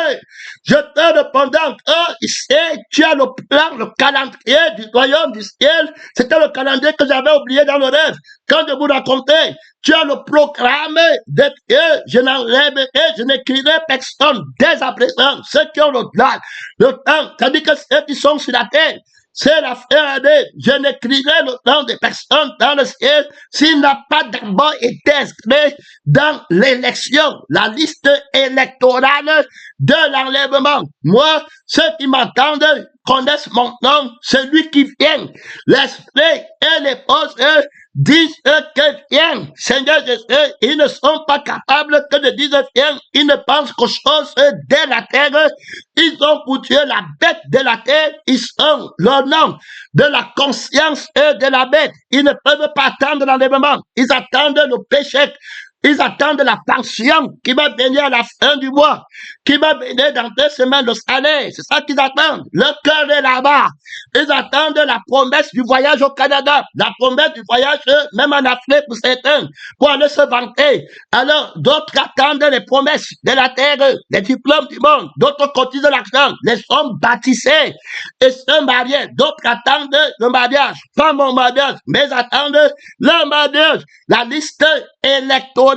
S1: Je te répondais encore, ici, tu as le plan, le calendrier du royaume du ciel. C'était le calendrier que j'avais oublié dans le rêve. Quand je vous racontais, tu as le programme de Dieu. Je n'enlèverai, je n'écrirai personne dès à présent. Ceux qui ont le temps, c'est-à-dire que ceux qui sont sur la terre, c'est la fin année. Je n'écrirai le nom des personnes dans le ciel s'il n'a pas d'abord été inscrit dans l'élection, la liste électorale de l'enlèvement. Moi, ceux qui m'entendent connaissent mon nom, celui qui vient. L'esprit et les postes disent que viens, Seigneur Jésus, ils ne sont pas capables que de dire viens, ils ne pensent qu'aux choses de la terre, ils ont pour Dieu la bête de la terre, ils sont le nom de la conscience de la bête, ils ne peuvent pas attendre l'enlèvement, ils attendent le péché. Ils attendent la pension qui va venir à la fin du mois, qui va venir dans 2 semaines de salaire. C'est ça qu'ils attendent. Le cœur est là-bas. Ils attendent la promesse du voyage au Canada, la promesse du voyage même en Afrique pour certains, pour aller se vanter. Alors, d'autres attendent les promesses de la terre, les diplômes du monde. D'autres cotisent l'argent, les hommes baptisés et se mariés. D'autres attendent le mariage, pas mon mariage, mais attendent le mariage. La liste électorale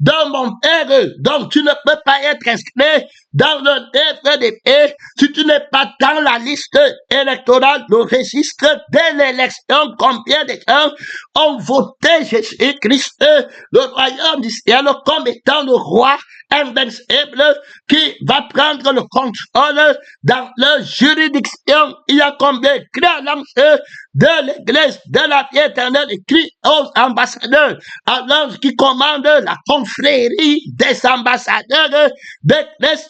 S1: de mon père. Donc, tu ne peux pas être inscrit dans le livre des faits si tu n'es pas dans la liste électorale, le registre de l'élection. Combien de gens ont voté Jésus-Christ, le royaume du ciel, comme étant le roi invincible qui va prendre le contrôle dans leur juridiction. Il y a combien crie à l'ange de l'église de la vie éternelle et crie aux ambassadeurs, à l'ange qui commande la confrérie des ambassadeurs de Christ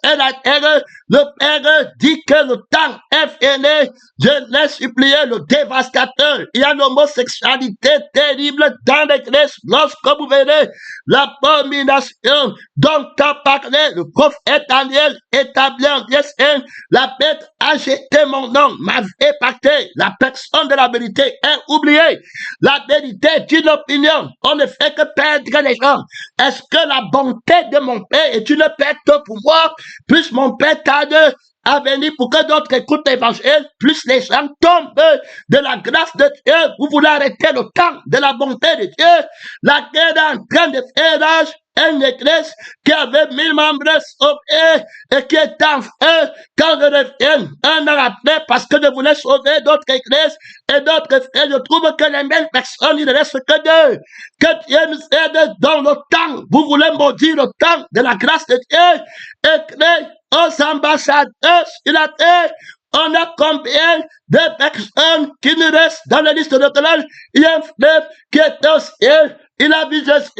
S1: et la terre. Le Père dit que le temps est fini. Je l'ai supplié, le dévastateur. Il y a l'homosexualité terrible dans l'église lorsque vous verrez l'abomination dont a parlé le prophète Daniel établi en destin. La bête a jeté mon nom, m'avait pacté. La personne de la vérité est oubliée. La vérité est une opinion. On ne fait que perdre les gens. Est-ce que la bonté de mon Père est une perte pour moi? Plus mon Père tarde à venir pour que d'autres écoutent l'évangile, plus les gens tombent de la grâce de Dieu. Vous voulez arrêter le temps de la bonté de Dieu. La guerre est en train de faire rage. Une église qui avait 1000 membres sauvés et qui est en feu quand je reviens un an après parce que je voulais sauver d'autres églises et d'autres frères. Je trouve que les mêmes personnes, il ne reste que deux. Que Dieu nous aide dans le temps. Vous voulez maudire le temps de la grâce de Dieu et créer aux ambassadeurs sur la terre. On a combien de personnes qui nous restent dans la liste de l'hôtel? Il y a un frère qui est au ciel. Il a vu Jésus.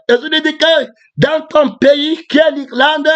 S1: Et je lui dis que dans ton pays qui est l'Irlande,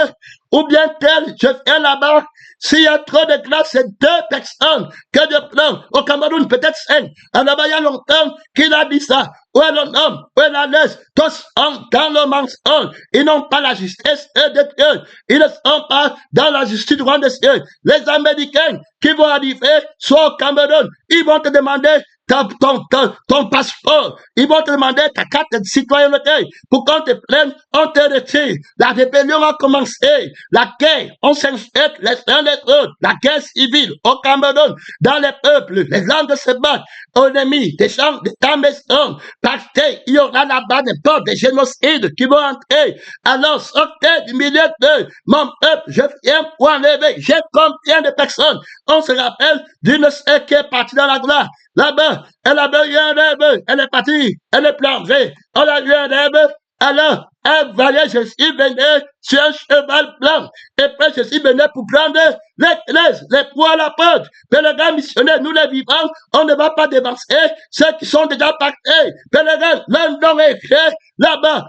S1: ou bien tel, je viens là-bas. S'il y a trop de grâce, c'est 2 personnes que je prends. Au Cameroun, peut-être 5. Là-bas, il y a longtemps qu'il a dit ça. Où est le homme? Où est la laisse? Tous sont dans le mensonge. Ils n'ont pas la justice de Dieu. Ils ne sont pas dans la justice du roi des cieux. Les Américains qui vont arriver, soit au Cameroun, ils vont te demander ton passeport. Ils vont te demander ta carte de citoyenneté. Pour qu'on te prenne, on te retire. La rébellion a commencé. La guerre, on s'inquiète les uns les autres. La guerre civile au Cameroun, dans les peuples, les langues se battent. Ennemis, des gens de ta maison. Parce qu'il y aura là-bas des peuples, des génocides qui vont entrer. Alors sortez du milieu de mon peuple. Je viens pour enlever. J'ai combien de personnes? On se rappelle d'une sœur qui est partie dans la gloire. Là-bas, elle avait eu un rêve, elle est partie, elle est plongée, elle a eu un rêve, alors elle voyait Jésus venir sur un cheval blanc, et puis Jésus venait pour prendre les poids à la porte. Pèlerins missionnaires, nous les vivants, on ne va pas dévancer ceux qui sont déjà partis. Pèlerins, leur nom est écrit là-bas,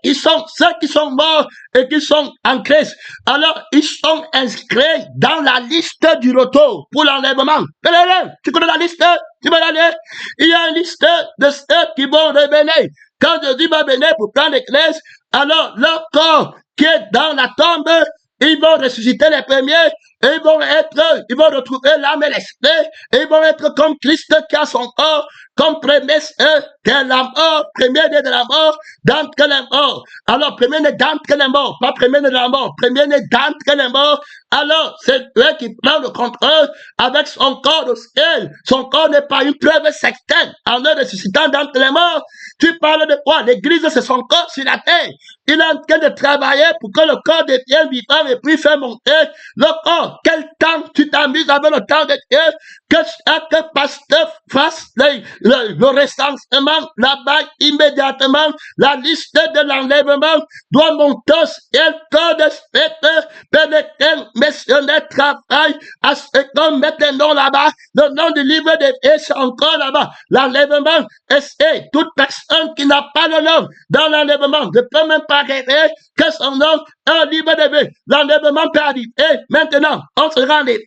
S1: qu'ils sont ceux qui sont morts et qui sont en Christ. Alors, ils sont inscrits dans la liste du loto pour l'enlèvement. Pèlerins, tu connais la liste? Tu vas aller? Il y a une liste de ceux qui vont revenir. Quand Jésus va venir pour prendre l'église, alors leur corps qui est dans la tombe, ils vont ressusciter les premiers, et ils vont retrouver l'âme et l'esprit, et ils vont être comme Christ qui a son corps, comme premier-né de la mort, premier-né de la mort, d'entre les morts. Alors, premier-né d'entre les morts, pas premier-né de la mort, premier-né d'entre les morts. Alors, c'est eux qui prend le contrôle avec son corps au ciel. Son corps n'est pas une preuve certaine en le ressuscitant d'entre les morts. Tu parles de quoi? L'église, c'est son corps sur la terre. Il est en train de travailler pour que le corps devienne vivant et puis faire monter le corps. Quel temps tu t'amuses avec le temps de Dieu? Que chaque pasteur fasse le recensement là-bas immédiatement. La liste de l'enlèvement doit monter au ciel. Corps de spectre, Père lequel missionnaire travaille à ce qu'on mette le nom là-bas. Le nom du livre de vie, c'est encore là-bas. L'enlèvement, et toute personne qui n'a pas le nom dans l'enlèvement ne peut même pas rêver que son nom est un livre de vie. L'enlèvement peut arriver. Maintenant, on sera enlevé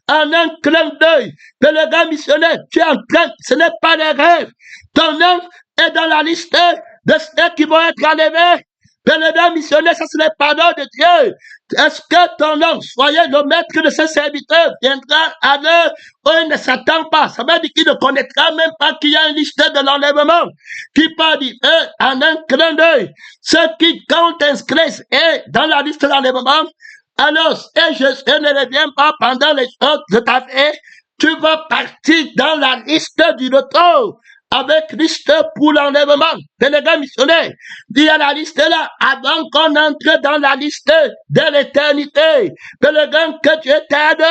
S1: en un clin d'œil. Que le gars missionnaire, tu es en train, ce n'est pas des rêves. Ton nom est dans la liste de ceux qui vont être enlevés. Pèlerin missionnaire, ça c'est le pardon de Dieu. Est-ce que ton nom, soyez le maître de ses serviteurs, viendra à l'heure où il ne s'attend pas? Ça veut dire qu'il ne connaîtra même pas qu'il y a une liste de l'enlèvement qui peut dire en un clin d'œil. Ceux qui, quand t'inscrivent dans la liste de l'enlèvement, alors si Jésus ne revient pas pendant les jours de ta vie, tu vas partir dans la liste du retour. Avec liste pour l'enlèvement. Délégué missionnaire, il y a la liste là, avant qu'on entre dans la liste de l'éternité. Délégué, que Dieu t'aide.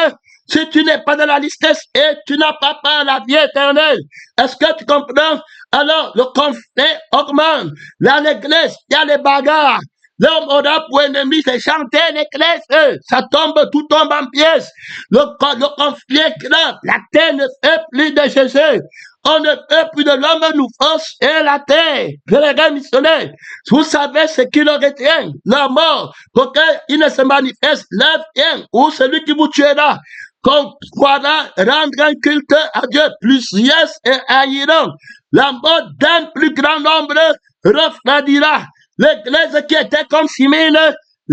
S1: Si tu n'es pas dans la liste et tu n'as pas part à la vie éternelle, est-ce que tu comprends? Alors, le conflit augmente. Là, l'église, il y a les bagarres. L'homme aura pour ennemi, c'est chanter l'église. Ça tombe, tout tombe en pièces. Le conflit est grave. La terre ne fait plus de Jésus. On ne peut plus de l'homme nous force et la terre. Pèlerin missionnaire, vous savez ce qui le retient, la mort, pour qu'il ne se manifeste, l'œuvre vient, ou celui qui vous tuera, qu'on croira rendre un culte à Dieu, plusieurs et haïront. La mort d'un plus grand nombre refroidira. L'église qui était comme Simine,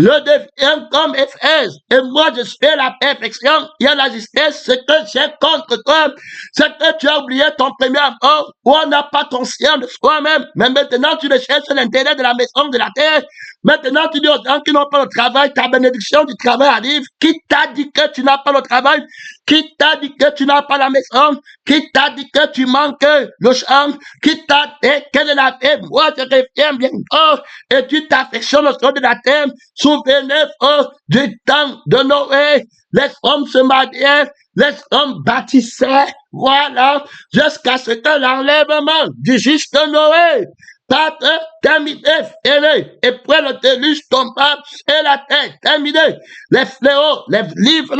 S1: je deviens comme Éphèse. Et moi, je suis la perfection. Il y a la justice. Ce que j'ai contre toi, c'est que tu as oublié ton premier amour, où on n'a pas conscience de soi-même. Mais maintenant, tu recherches l'intérêt de la maison de la terre. Maintenant, tu dis aux gens qui n'ont pas le travail, ta bénédiction du travail arrive. Qui t'a dit que tu n'as pas le travail? Qui t'a dit que tu n'as pas la maison? Qui t'a dit que tu manques le champ? Qui t'a dit quelle est la vie? Moi, je reviens bientôt et tu t'affectionnes au sol de la terre. Souvenez-vous du temps de Noé. Les hommes se mariaient, les hommes bâtissaient, voilà, jusqu'à ce que l'enlèvement du juste Noé Pâtre terminé, et puis le déluge tomba et la terre terminée. Les fléaux, les livres,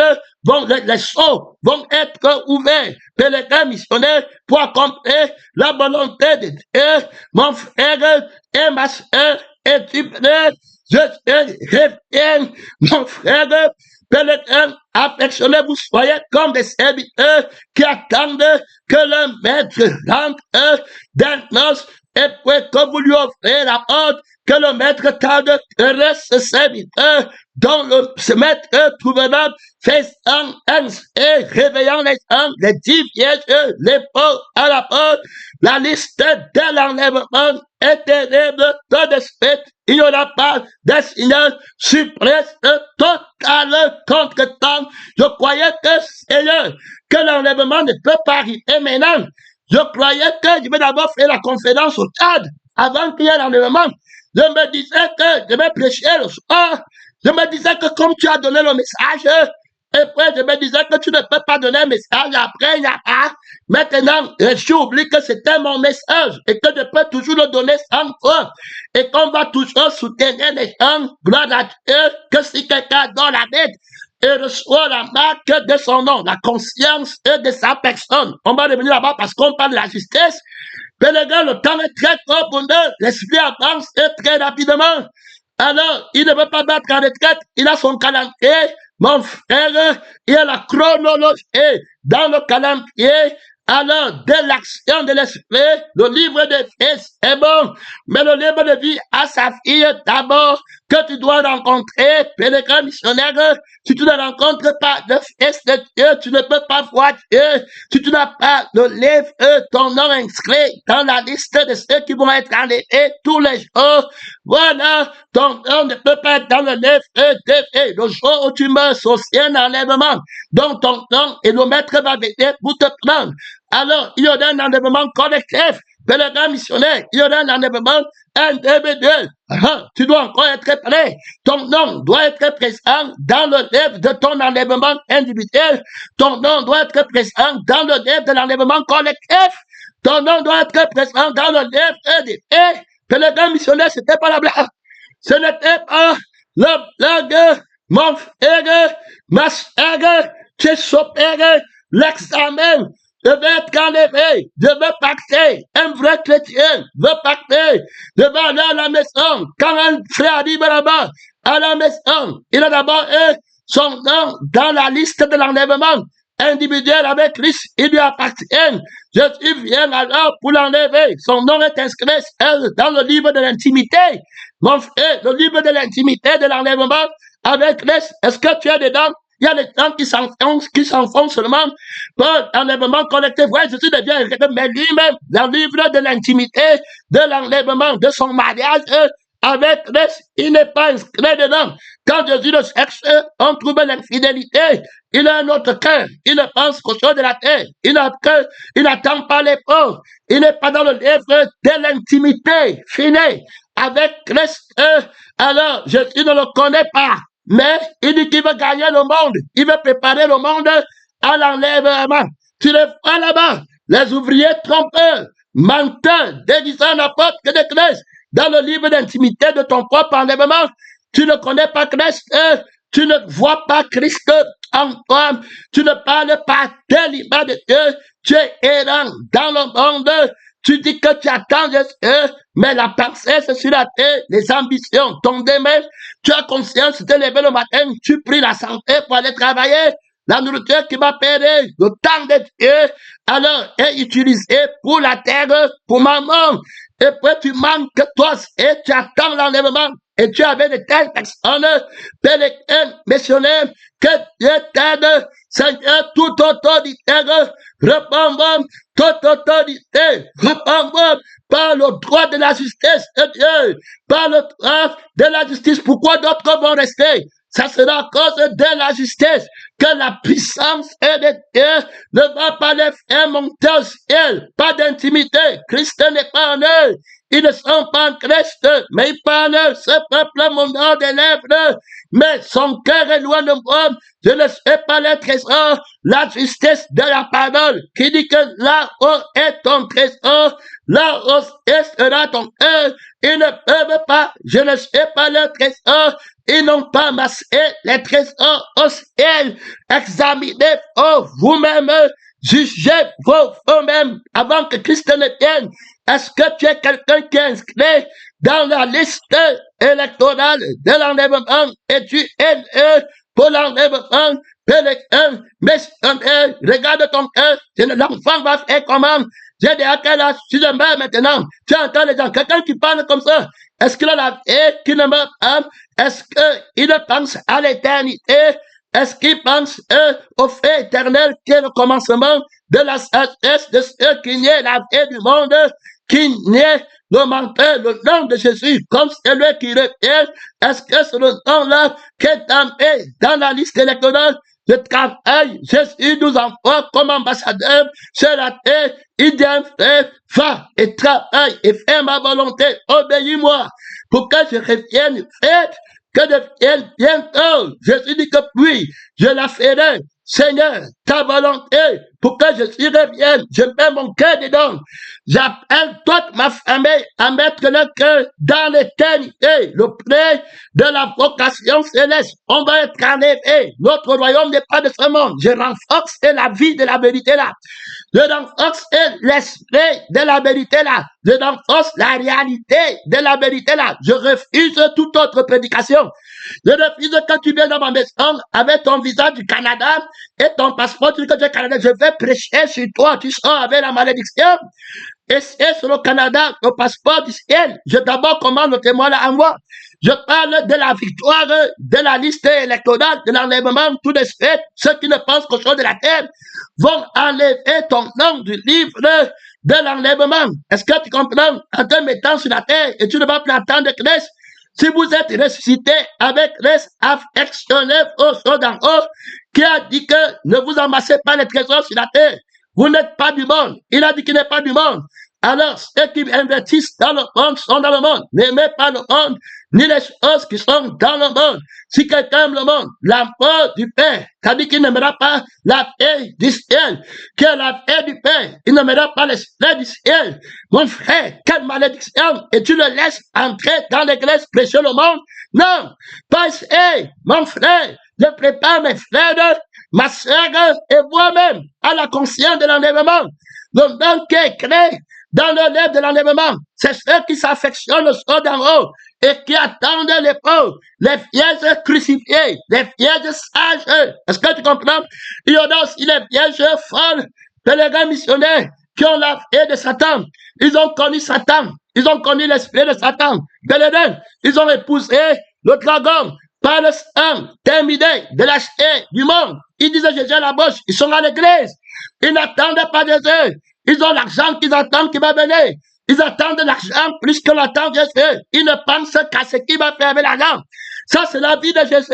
S1: les sceaux vont être ouverts. Pèlerin missionnaire pour accomplir la volonté de Dieu. Mon frère et ma soeur, et tu prêt? Je reviens, mon frère. Pèlerin, affectionnez-vous, soyez comme des serviteurs qui attendent que le maître rentre dans nos. Et puis que vous lui offrez la porte, que le maître tarde ce serviteur, dont ce maître trouvera faisant et réveillant les hommes, les 10 vierges, les pauvres à la porte. La liste de l'enlèvement est terrible, peu de spectres. Il n'y aura pas de signal surprise total contre-temps. Je croyais que Seigneur, que l'enlèvement ne peut pas arriver maintenant. Je croyais que je vais d'abord faire la conférence au Tchad avant qu'il y ait l'enlèvement. Je me disais que je vais prêcher le soir. Je me disais que comme tu as donné le message, et puis je me disais que tu ne peux pas donner un message après, il n'y a pas. Maintenant, j'ai oublié que c'était mon message et que je peux toujours le donner sans foi. Et qu'on va toujours soutenir les gens, gloire à Dieu, que si quelqu'un donne la bête, et reçoit la marque de son nom, la conscience de sa personne. On va revenir là-bas parce qu'on parle de la justice. Mais les gars, le temps est très court pour nous. L'esprit avance très rapidement. Alors, il ne veut pas battre en retraite. Il a son calendrier. Mon frère, il y a la chronologie dans le calendrier. Alors, de l'action de l'esprit, le livre de vie est bon, mais le livre de vie a sa fille d'abord. que tu dois rencontrer, pèlerin missionnaire. Si tu ne rencontres pas le Fils de Dieu, tu ne peux pas voir Dieu. Si tu n'as pas le livre, ton nom inscrit dans la liste de ceux qui vont être enlevés tous les jours, voilà, ton nom ne peut pas être dans le livre de le jour où tu meurs, c'est un enlèvement. Donc ton nom et le maître va venir pour te prendre. Alors, il y aura un enlèvement collectif. Pèlerin missionnaire, il y aura un enlèvement individuel. Tu dois encore être prêt. Ton nom doit être présent dans le livre de ton enlèvement individuel. Ton nom doit être présent dans le livre de l'enlèvement collectif. Ton nom doit être présent dans le livre des faits. Pèlerin missionnaire, c'était pas la blague. Ce n'était pas la blague. Mon frère, ma soeur, tu es l'examen devait être enlevé, devait pacter. Un vrai chrétien veut pacter, devait aller à la maison. Quand un frère arrive là-bas, à la maison, il a d'abord son nom dans la liste de l'enlèvement individuel avec Christ, il lui appartient. Jésus vient alors pour l'enlever. Son nom est inscrit dans le livre de l'intimité. Mon frère, le livre de l'intimité de l'enlèvement avec Christ, est-ce que tu es dedans? Il y a des gens qui s'enfoncent seulement par l'enlèvement collectif. Ouais, Jésus devient, mais lui-même, dans le livre de l'intimité, de l'enlèvement, de son mariage, avec Christ, il n'est pas inscrit dedans. Quand Jésus le cherche, on trouve l'infidélité. Il a un autre cœur. Il ne pense qu'aux choses de la terre. Il n'attend pas les pauvres. Il n'est pas dans le livre de l'intimité. Fini. Avec Christ, alors Jésus ne le connaît pas. Mais il dit qu'il veut gagner le monde. Il veut préparer le monde à l'enlèvement. Tu les vois là-bas, les ouvriers trompeurs, menteurs, déguisant n'importe que de Christ. Dans le livre d'intimité de ton propre enlèvement, tu ne connais pas Christ, tu ne vois pas Christ en toi, tu ne parles pas de l'image de Dieu, tu es errant dans le monde. Tu dis que tu attends Jésus, mais la pensée, c'est sur la terre, les ambitions, ton demain. Tu as conscience de te lever le matin, tu pries la santé pour aller travailler. La nourriture qui va payer, le temps de Dieu, alors est utilisé pour la terre, pour maman. Et puis tu manques toi et tu attends l'enlèvement. Et tu avais de telles personnes, missionnaires, que Dieu t'aide, Seigneur, toute autorité, répondons, toute autorité, répondons par le droit de la justice de Dieu, par le droit de la justice. Pourquoi d'autres vont rester? Ça sera à cause de la justice que la puissance de Dieu ne va pas les faire monter au ciel. Pas d'intimité. Christ n'est pas en eux. Ils ne sont pas en Christ, mais ils parlent ce peuple mon nom des lèvres. Mais son cœur est loin de moi. Je ne sais pas les trésors. La justice de la parole qui dit que là où est ton trésor, là où sera ton cœur, ils ne peuvent pas. Je ne sais pas le trésor. Ils n'ont pas amassé les trésors au ciel. Examinez vous-même. Jugez vous-même avant que Christ ne vienne. Est-ce que tu es quelqu'un qui est inscrit dans la liste électorale de l'enlèvement et tu es pour l'enlèvement? Missionnaire, regarde ton cœur. L'enfant va faire comment? J'ai dit à quel âge? Si je meurs maintenant, tu entends les gens, quelqu'un qui parle comme ça. Est-ce qu'il a la vie qui ne meurt pas? Est-ce qu'il pense à l'éternité? Est-ce qu'il pense au fait éternel qui est le commencement de la sagesse de ceux qui niaient la vie du monde, qui niaient le menteur, le nom de Jésus, comme celui qui revient? Est-ce que c'est le nom-là qui est dans la liste électorale de travail? Jésus nous envoie comme ambassadeur sur la terre. Il dit, frère, va et travaille et fais ma volonté, obéis-moi pour que je revienne, faites que devienne bientôt. Jésus dit que puis, je la ferai. Seigneur, ta volonté, pour que je revienne, je mets mon cœur dedans. J'appelle toute ma famille à mettre le cœur dans l'éternité, le près de la vocation céleste. On va être enlevé. Notre royaume n'est pas de ce monde. Je renforce la vie de la vérité là. Je renforce l'esprit de la vérité là. Je renforce la réalité de la vérité là. Je refuse toute autre prédication. Je refuse que tu viennes dans ma maison avec ton visage du Canada et ton passeport, tu dis que tu es Canadien, je vais prêcher sur toi, tu sors avec la malédiction. Et c'est sur le Canada, le passeport du ciel. Je d'abord commande le témoin à moi. Je parle de la victoire, de la liste électorale, de l'enlèvement, tout de suite. Ceux qui ne pensent qu'aux choses de la terre vont enlever ton nom du livre de l'enlèvement. Est-ce que tu comprends? En te mettant sur la terre, et tu ne vas plus attendre Christ. Si vous êtes ressuscité avec Christ, affectionnez aux choses d'en haut, qui a dit que ne vous amassez pas les trésors sur la terre. Vous n'êtes pas du monde. Il a dit qu'il n'est pas du monde. Alors, ceux qui investissent dans le monde sont dans le monde. N'aimez pas le monde, ni les choses qui sont dans le monde. Si quelqu'un aime le monde, l'amour du Père, c'est-à-dire qu'il n'aimera pas la paix du ciel, que la paix du Père, il n'aimera pas l'esprit du ciel. Mon frère, quelle malédiction! Et tu le laisses entrer dans l'église, prêcher le monde? Non! Pas hey, mon frère, je prépare mes frères, ma soeur et moi-même à la conscience de l'enlèvement. Le nom qui est créé dans le livre de l'enlèvement, c'est ceux qui s'affectionnent au sol d'en haut et qui attendent les pauvres, les vierges crucifiées, les vierges sages. Est-ce que tu comprends? Il y en a aussi les vierges folles, pèlerins missionnaires qui ont la vie de Satan. Ils ont connu Satan. Ils ont connu l'esprit de Satan. Pèlerins, ils ont épousé le dragon par le sang terminé de la chair du monde. Ils disent Jésus à la bouche. Ils sont à l'église. Ils n'attendent pas Jésus. Ils ont l'argent qu'ils attendent qui va venir. Ils attendent l'argent plus que l'attend Jésus. Ils ne pensent qu'à ce qu'il va faire avec l'argent. Ça, c'est la vie de Jésus.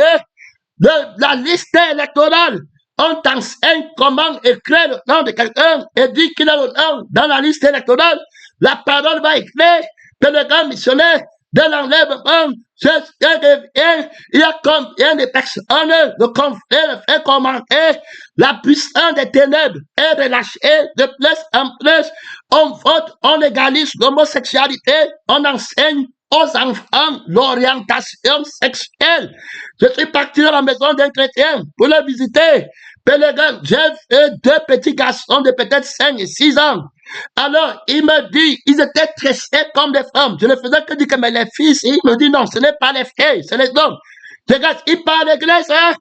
S1: De la liste électorale. On t'enseigne comment écrire le nom de quelqu'un et dit qu'il a le nom dans la liste électorale. La parole va écrire que le grand missionnaire de l'enlèvement, il y a combien de personnes, le conflit le fait commenter, la puissance des ténèbres est relâchée de plus en plus. On vote, on légalise l'homosexualité, on enseigne aux enfants l'orientation sexuelle. Je suis parti dans la maison d'un chrétien pour le visiter. Pèlerin, j'ai fait 2 petits garçons de peut-être 5 et 6 ans. Alors, il me dit, ils étaient tressés comme des femmes. Je ne faisais que dire que mais les filles, il me dit non, ce n'est pas les filles, c'est les hommes. Regarde, il part à l'église, hein?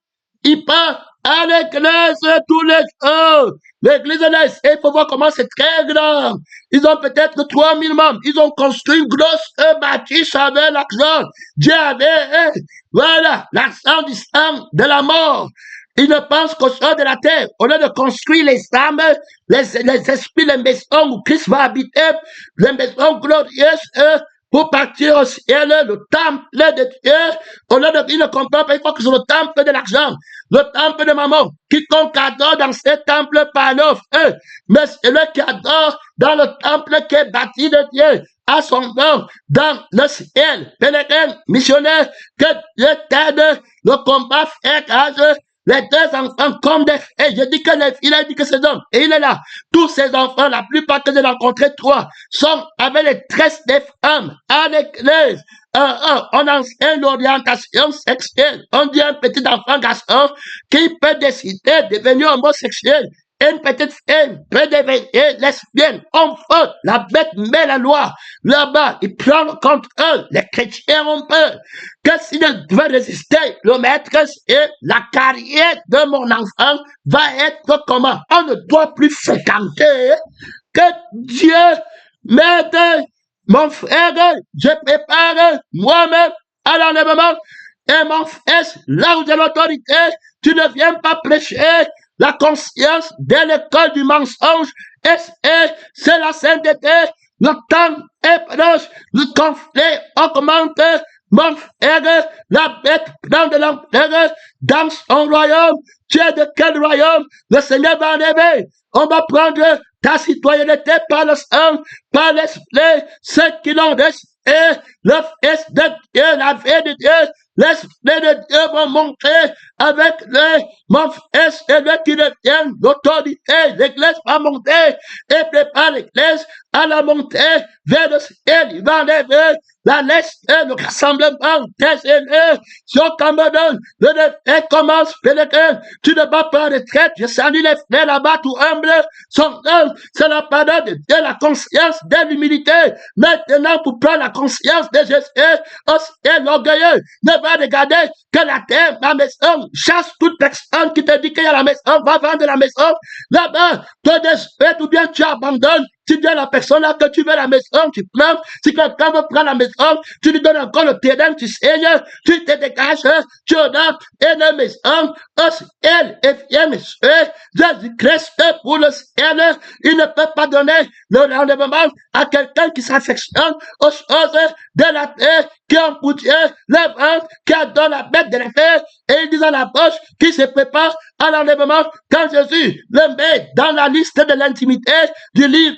S1: Il part à l'église tous les jours. L'église de l'Est, il faut voir comment c'est très grand. Ils ont peut-être 3000 membres. Ils ont construit une grosse bâtisse avec l'argent. Dieu avait, voilà, l'argent du sang de la mort. Ils ne pensent qu'au sol de la terre. Au lieu de construire les âmes, les esprits, les maisons où Christ va habiter, les maisons glorieuses, pour partir au ciel, le temple de Dieu. Au lieu de, ils ne comprennent pas, il faut que c'est le temple de l'argent, le temple de maman. Quiconque adore dans ce temple par l'offre, mais celui qui adore dans le temple qui est bâti de Dieu, à son nom, dans le ciel. Pèlerin, missionnaire, que Dieu t'aide, le combat fait grâce. Les 2 enfants comme des filles. Je dis que les filles, il a dit que c'est hommes. Et il est là. Tous ces enfants, la plupart que j'ai rencontrés, 3, sont avec les tresses des femmes à l'église. On enseigne l'orientation sexuelle. On dit à un petit enfant garçon qui peut décider de devenir homosexuel. Une petite fille peut devenir lesbienne. On faute. La bête met la loi. Là-bas, il prend le contrôle. Les chrétiens ont peur. Que s'il devait résister, le maître, et la carrière de mon enfant va être comment? On ne doit plus fréquenter. Que Dieu m'aide. Mon frère, je prépare moi-même à l'enlèvement. Et mon fils, là où j'ai l'autorité, tu ne viens pas prêcher la conscience de l'école du mensonge. Et c'est la sainteté. Le temps est proche. Le conflit augmente. Mon frère, la bête prend de l'ampleur dans son royaume. Tu es de quel royaume? Le Seigneur va enlever. On va prendre ta citoyenneté par le sang, par l'esprit, ceux qui l'ont reçu, le Fils de Dieu, la vie de Dieu, l'esprit de Dieu va monter avec lui, mon fils, et lui qui devient l'autorité. L'église va monter et prépare l'église à la montée vers le ciel. Il va enlever la leste, le rassemblement des aînés, sur Cameroun, le défait commence, Péléguin, tu ne vas pas en retraite, je salue les frères là-bas, tout humble, son homme, c'est la pardon de Dieu, la conscience de l'humilité, maintenant pour prendre la conscience de Jésus, et l'orgueilleux, ne va regarder que la terre, la maison, chasse toute personne qui te dit qu'il y a la maison, va vendre la maison, là-bas, toi désespères ou bien tu abandonnes. Si tu es la personne là que tu veux la maison, tu prends. Si quelqu'un veut prendre la maison, tu lui donnes encore le terrain, tu saignes, tu te dégages, tu donnes et la maison au ciel. Et viens, monsieur, Jésus-Christ pour le ciel. Il ne peut pas donner le rendement à quelqu'un qui s'affectionne aux choses de la terre, qui ont pour Dieu le ventre, qui a dans la bête de la terre, et il dit dans la poche qui se prépare à l'enlèvement. Quand Jésus le met dans la liste de l'intimité du livre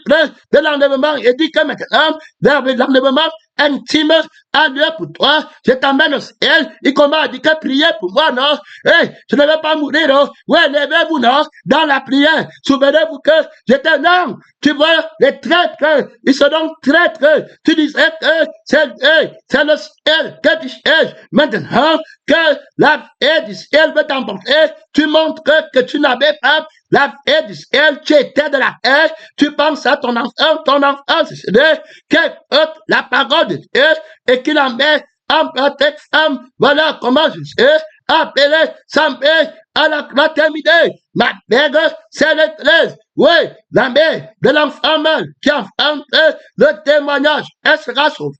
S1: de l'enlèvement, il dit que maintenant, vers l'enlèvement intime a lieu pour toi, je t'emmène au ciel. Il commence à dire que priez pour moi, non? Hey, je ne vais pas mourir, non? Ouais, levez-vous, non? Dans la prière, souvenez-vous que j'étais non. Tu vois, les traîtres, ils se donnent traîtres. Tu disais que c'est le ciel que tu cherches. Maintenant que la paix du ciel veut t'emporter, tu montres que tu n'avais pas la paix du ciel, tu étais de la terre, tu penses à ton enfant, c'est que la parole de Dieu et qu'il en met en pratique femme. Voilà comment je sais appeler sa mère à la croix terminée. Ma mère, c'est le 13. Oui, la mère de l'enfant mâle qui enfante le témoignage, elle sera sauvée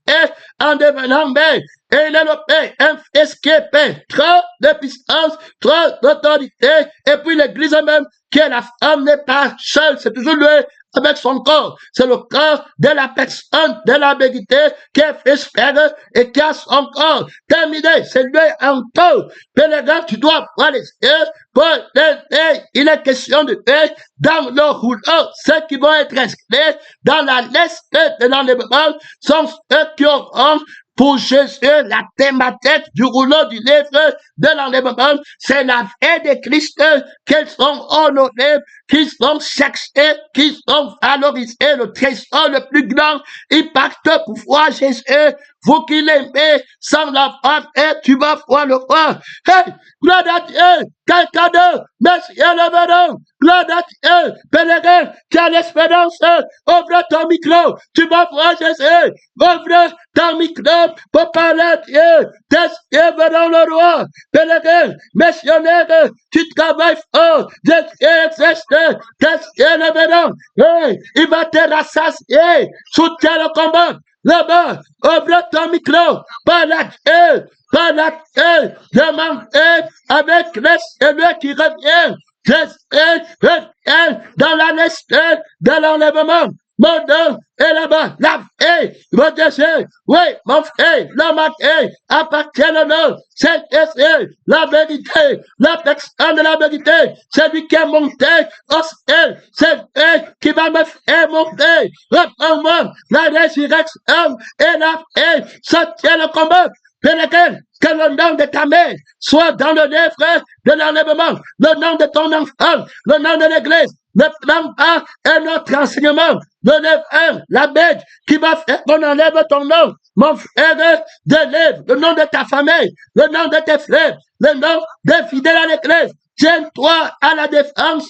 S1: en devenant mère. Et il est le Père, un fils qui est Père, trop de puissance, trop d'autorité, et puis l'Église même, qui est la femme, n'est pas seule, c'est toujours lui avec son corps. C'est le corps de la personne de la vérité qui est fils Père et qui a son corps. Terminé, c'est lui encore. Mais les gars, tu dois voir les yeux pour l'aider. Il est question de paix dans le rouleau. Ceux qui vont être inscrits dans la liste de l'enlèvement sont ceux qui auront pour Jésus, la thématique du rouleau du livre de l'enlèvement, c'est la vie de Christ, qu'ils sont honorés, qu'ils sont cherchés, qu'ils sont valorisés, le trésor le plus grand, il parte pour voir Jésus. Vous qui l'aimez, sans l'avoir fait, tu vas voir le voir. Hey, gloire à Dieu, quelqu'un de, merci le venant, gloire à Dieu, pèlerin, qui a l'espérance, ouvre ton micro, tu vas voir Jésus, ouvre ton micro pour parler à Dieu, t'es venant le roi, pèlerin, missionnaire, tu travailles fort, Jésus existe, t'es le venant, hey, il va te rassasier, soutiens le combat. Là-bas, ouvre ton micro, par la Dieu, demande avec celui qui revient, dans la liste de l'enlèvement. Mon nom est là-bas, la vie, mon Dieu, oui, mon frère, la matin, appartient au nom, c'est la vérité, la personne de la vérité, c'est lui qui est monté au ciel, c'est lui qui va me faire monter, reprends-moi, la résurrection et la paix, ça tient le combat. Que le nom de ta mère soit dans le livre de l'enlèvement, le nom de ton enfant, le nom de l'église. Ne prends pas un autre enseignement. Ne lève la bête qui va faire qu'on enlève ton nom. Mon frère, délève le nom de ta famille, le nom de tes frères, le nom des fidèles à l'église. Tiens-toi à la défense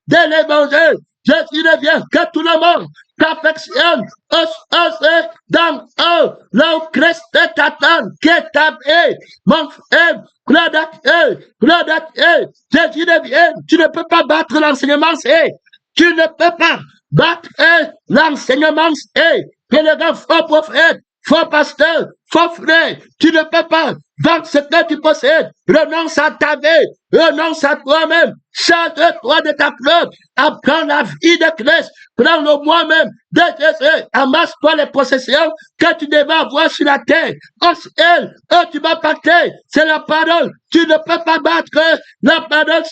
S1: de l'évangile. Jésus ne vient que tout le monde perfectionne dans là où Christ t'attend, qui est ta paix. Mon frère, gloire à Dieu, Jésus ne vient, tu ne peux pas battre l'enseignement, tu ne peux pas battre l'enseignement, que le grand faux prophète, faux pasteur, faux frère, tu ne peux pas vendre ce que tu possèdes, renonce à ta vie, renonce à toi-même, charge-toi de ta flotte, apprends la vie de Christ, prends le moi-même de Jésus, amasse-toi les possessions que tu devais avoir sur la terre, au ciel, tu vas partir, c'est la parole, tu ne peux pas battre la parole,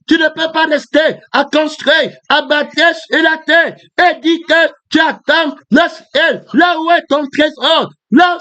S1: tu ne peux pas rester à construire, à bâtir sur la terre, et dis que tu attends le ciel, là où est ton trésor, là,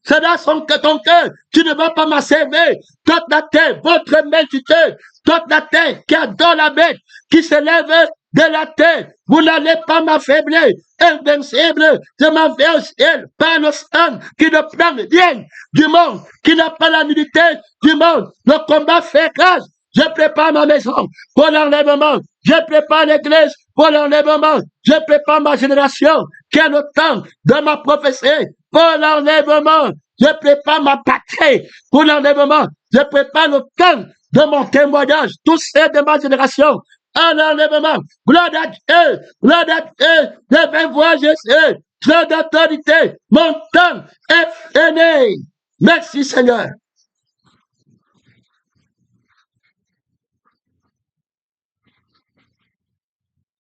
S1: c'est dans ton cœur, tu ne vas pas m'asservir, toute la terre, votre multitude, toute la terre qui adore la bête, qui s'élève de la terre, vous n'allez pas m'affaiblir. Invincible, je m'en vais au ciel par le sang qui ne prend rien du monde, qui n'a pas la nudité du monde. Le combat fait grâce. Je prépare ma maison pour l'enlèvement. Je prépare l'église pour l'enlèvement. Je prépare ma génération qui a le temps de ma prophétie pour l'enlèvement. Je prépare ma patrie pour l'enlèvement. Je prépare le temps de mon témoignage. Tous ceux de ma génération à l'enlèvement. Gloire à Dieu. Gloire à Dieu. Je vais voir Jésus. Trop d'autorité. Mon temps est fini. Merci Seigneur.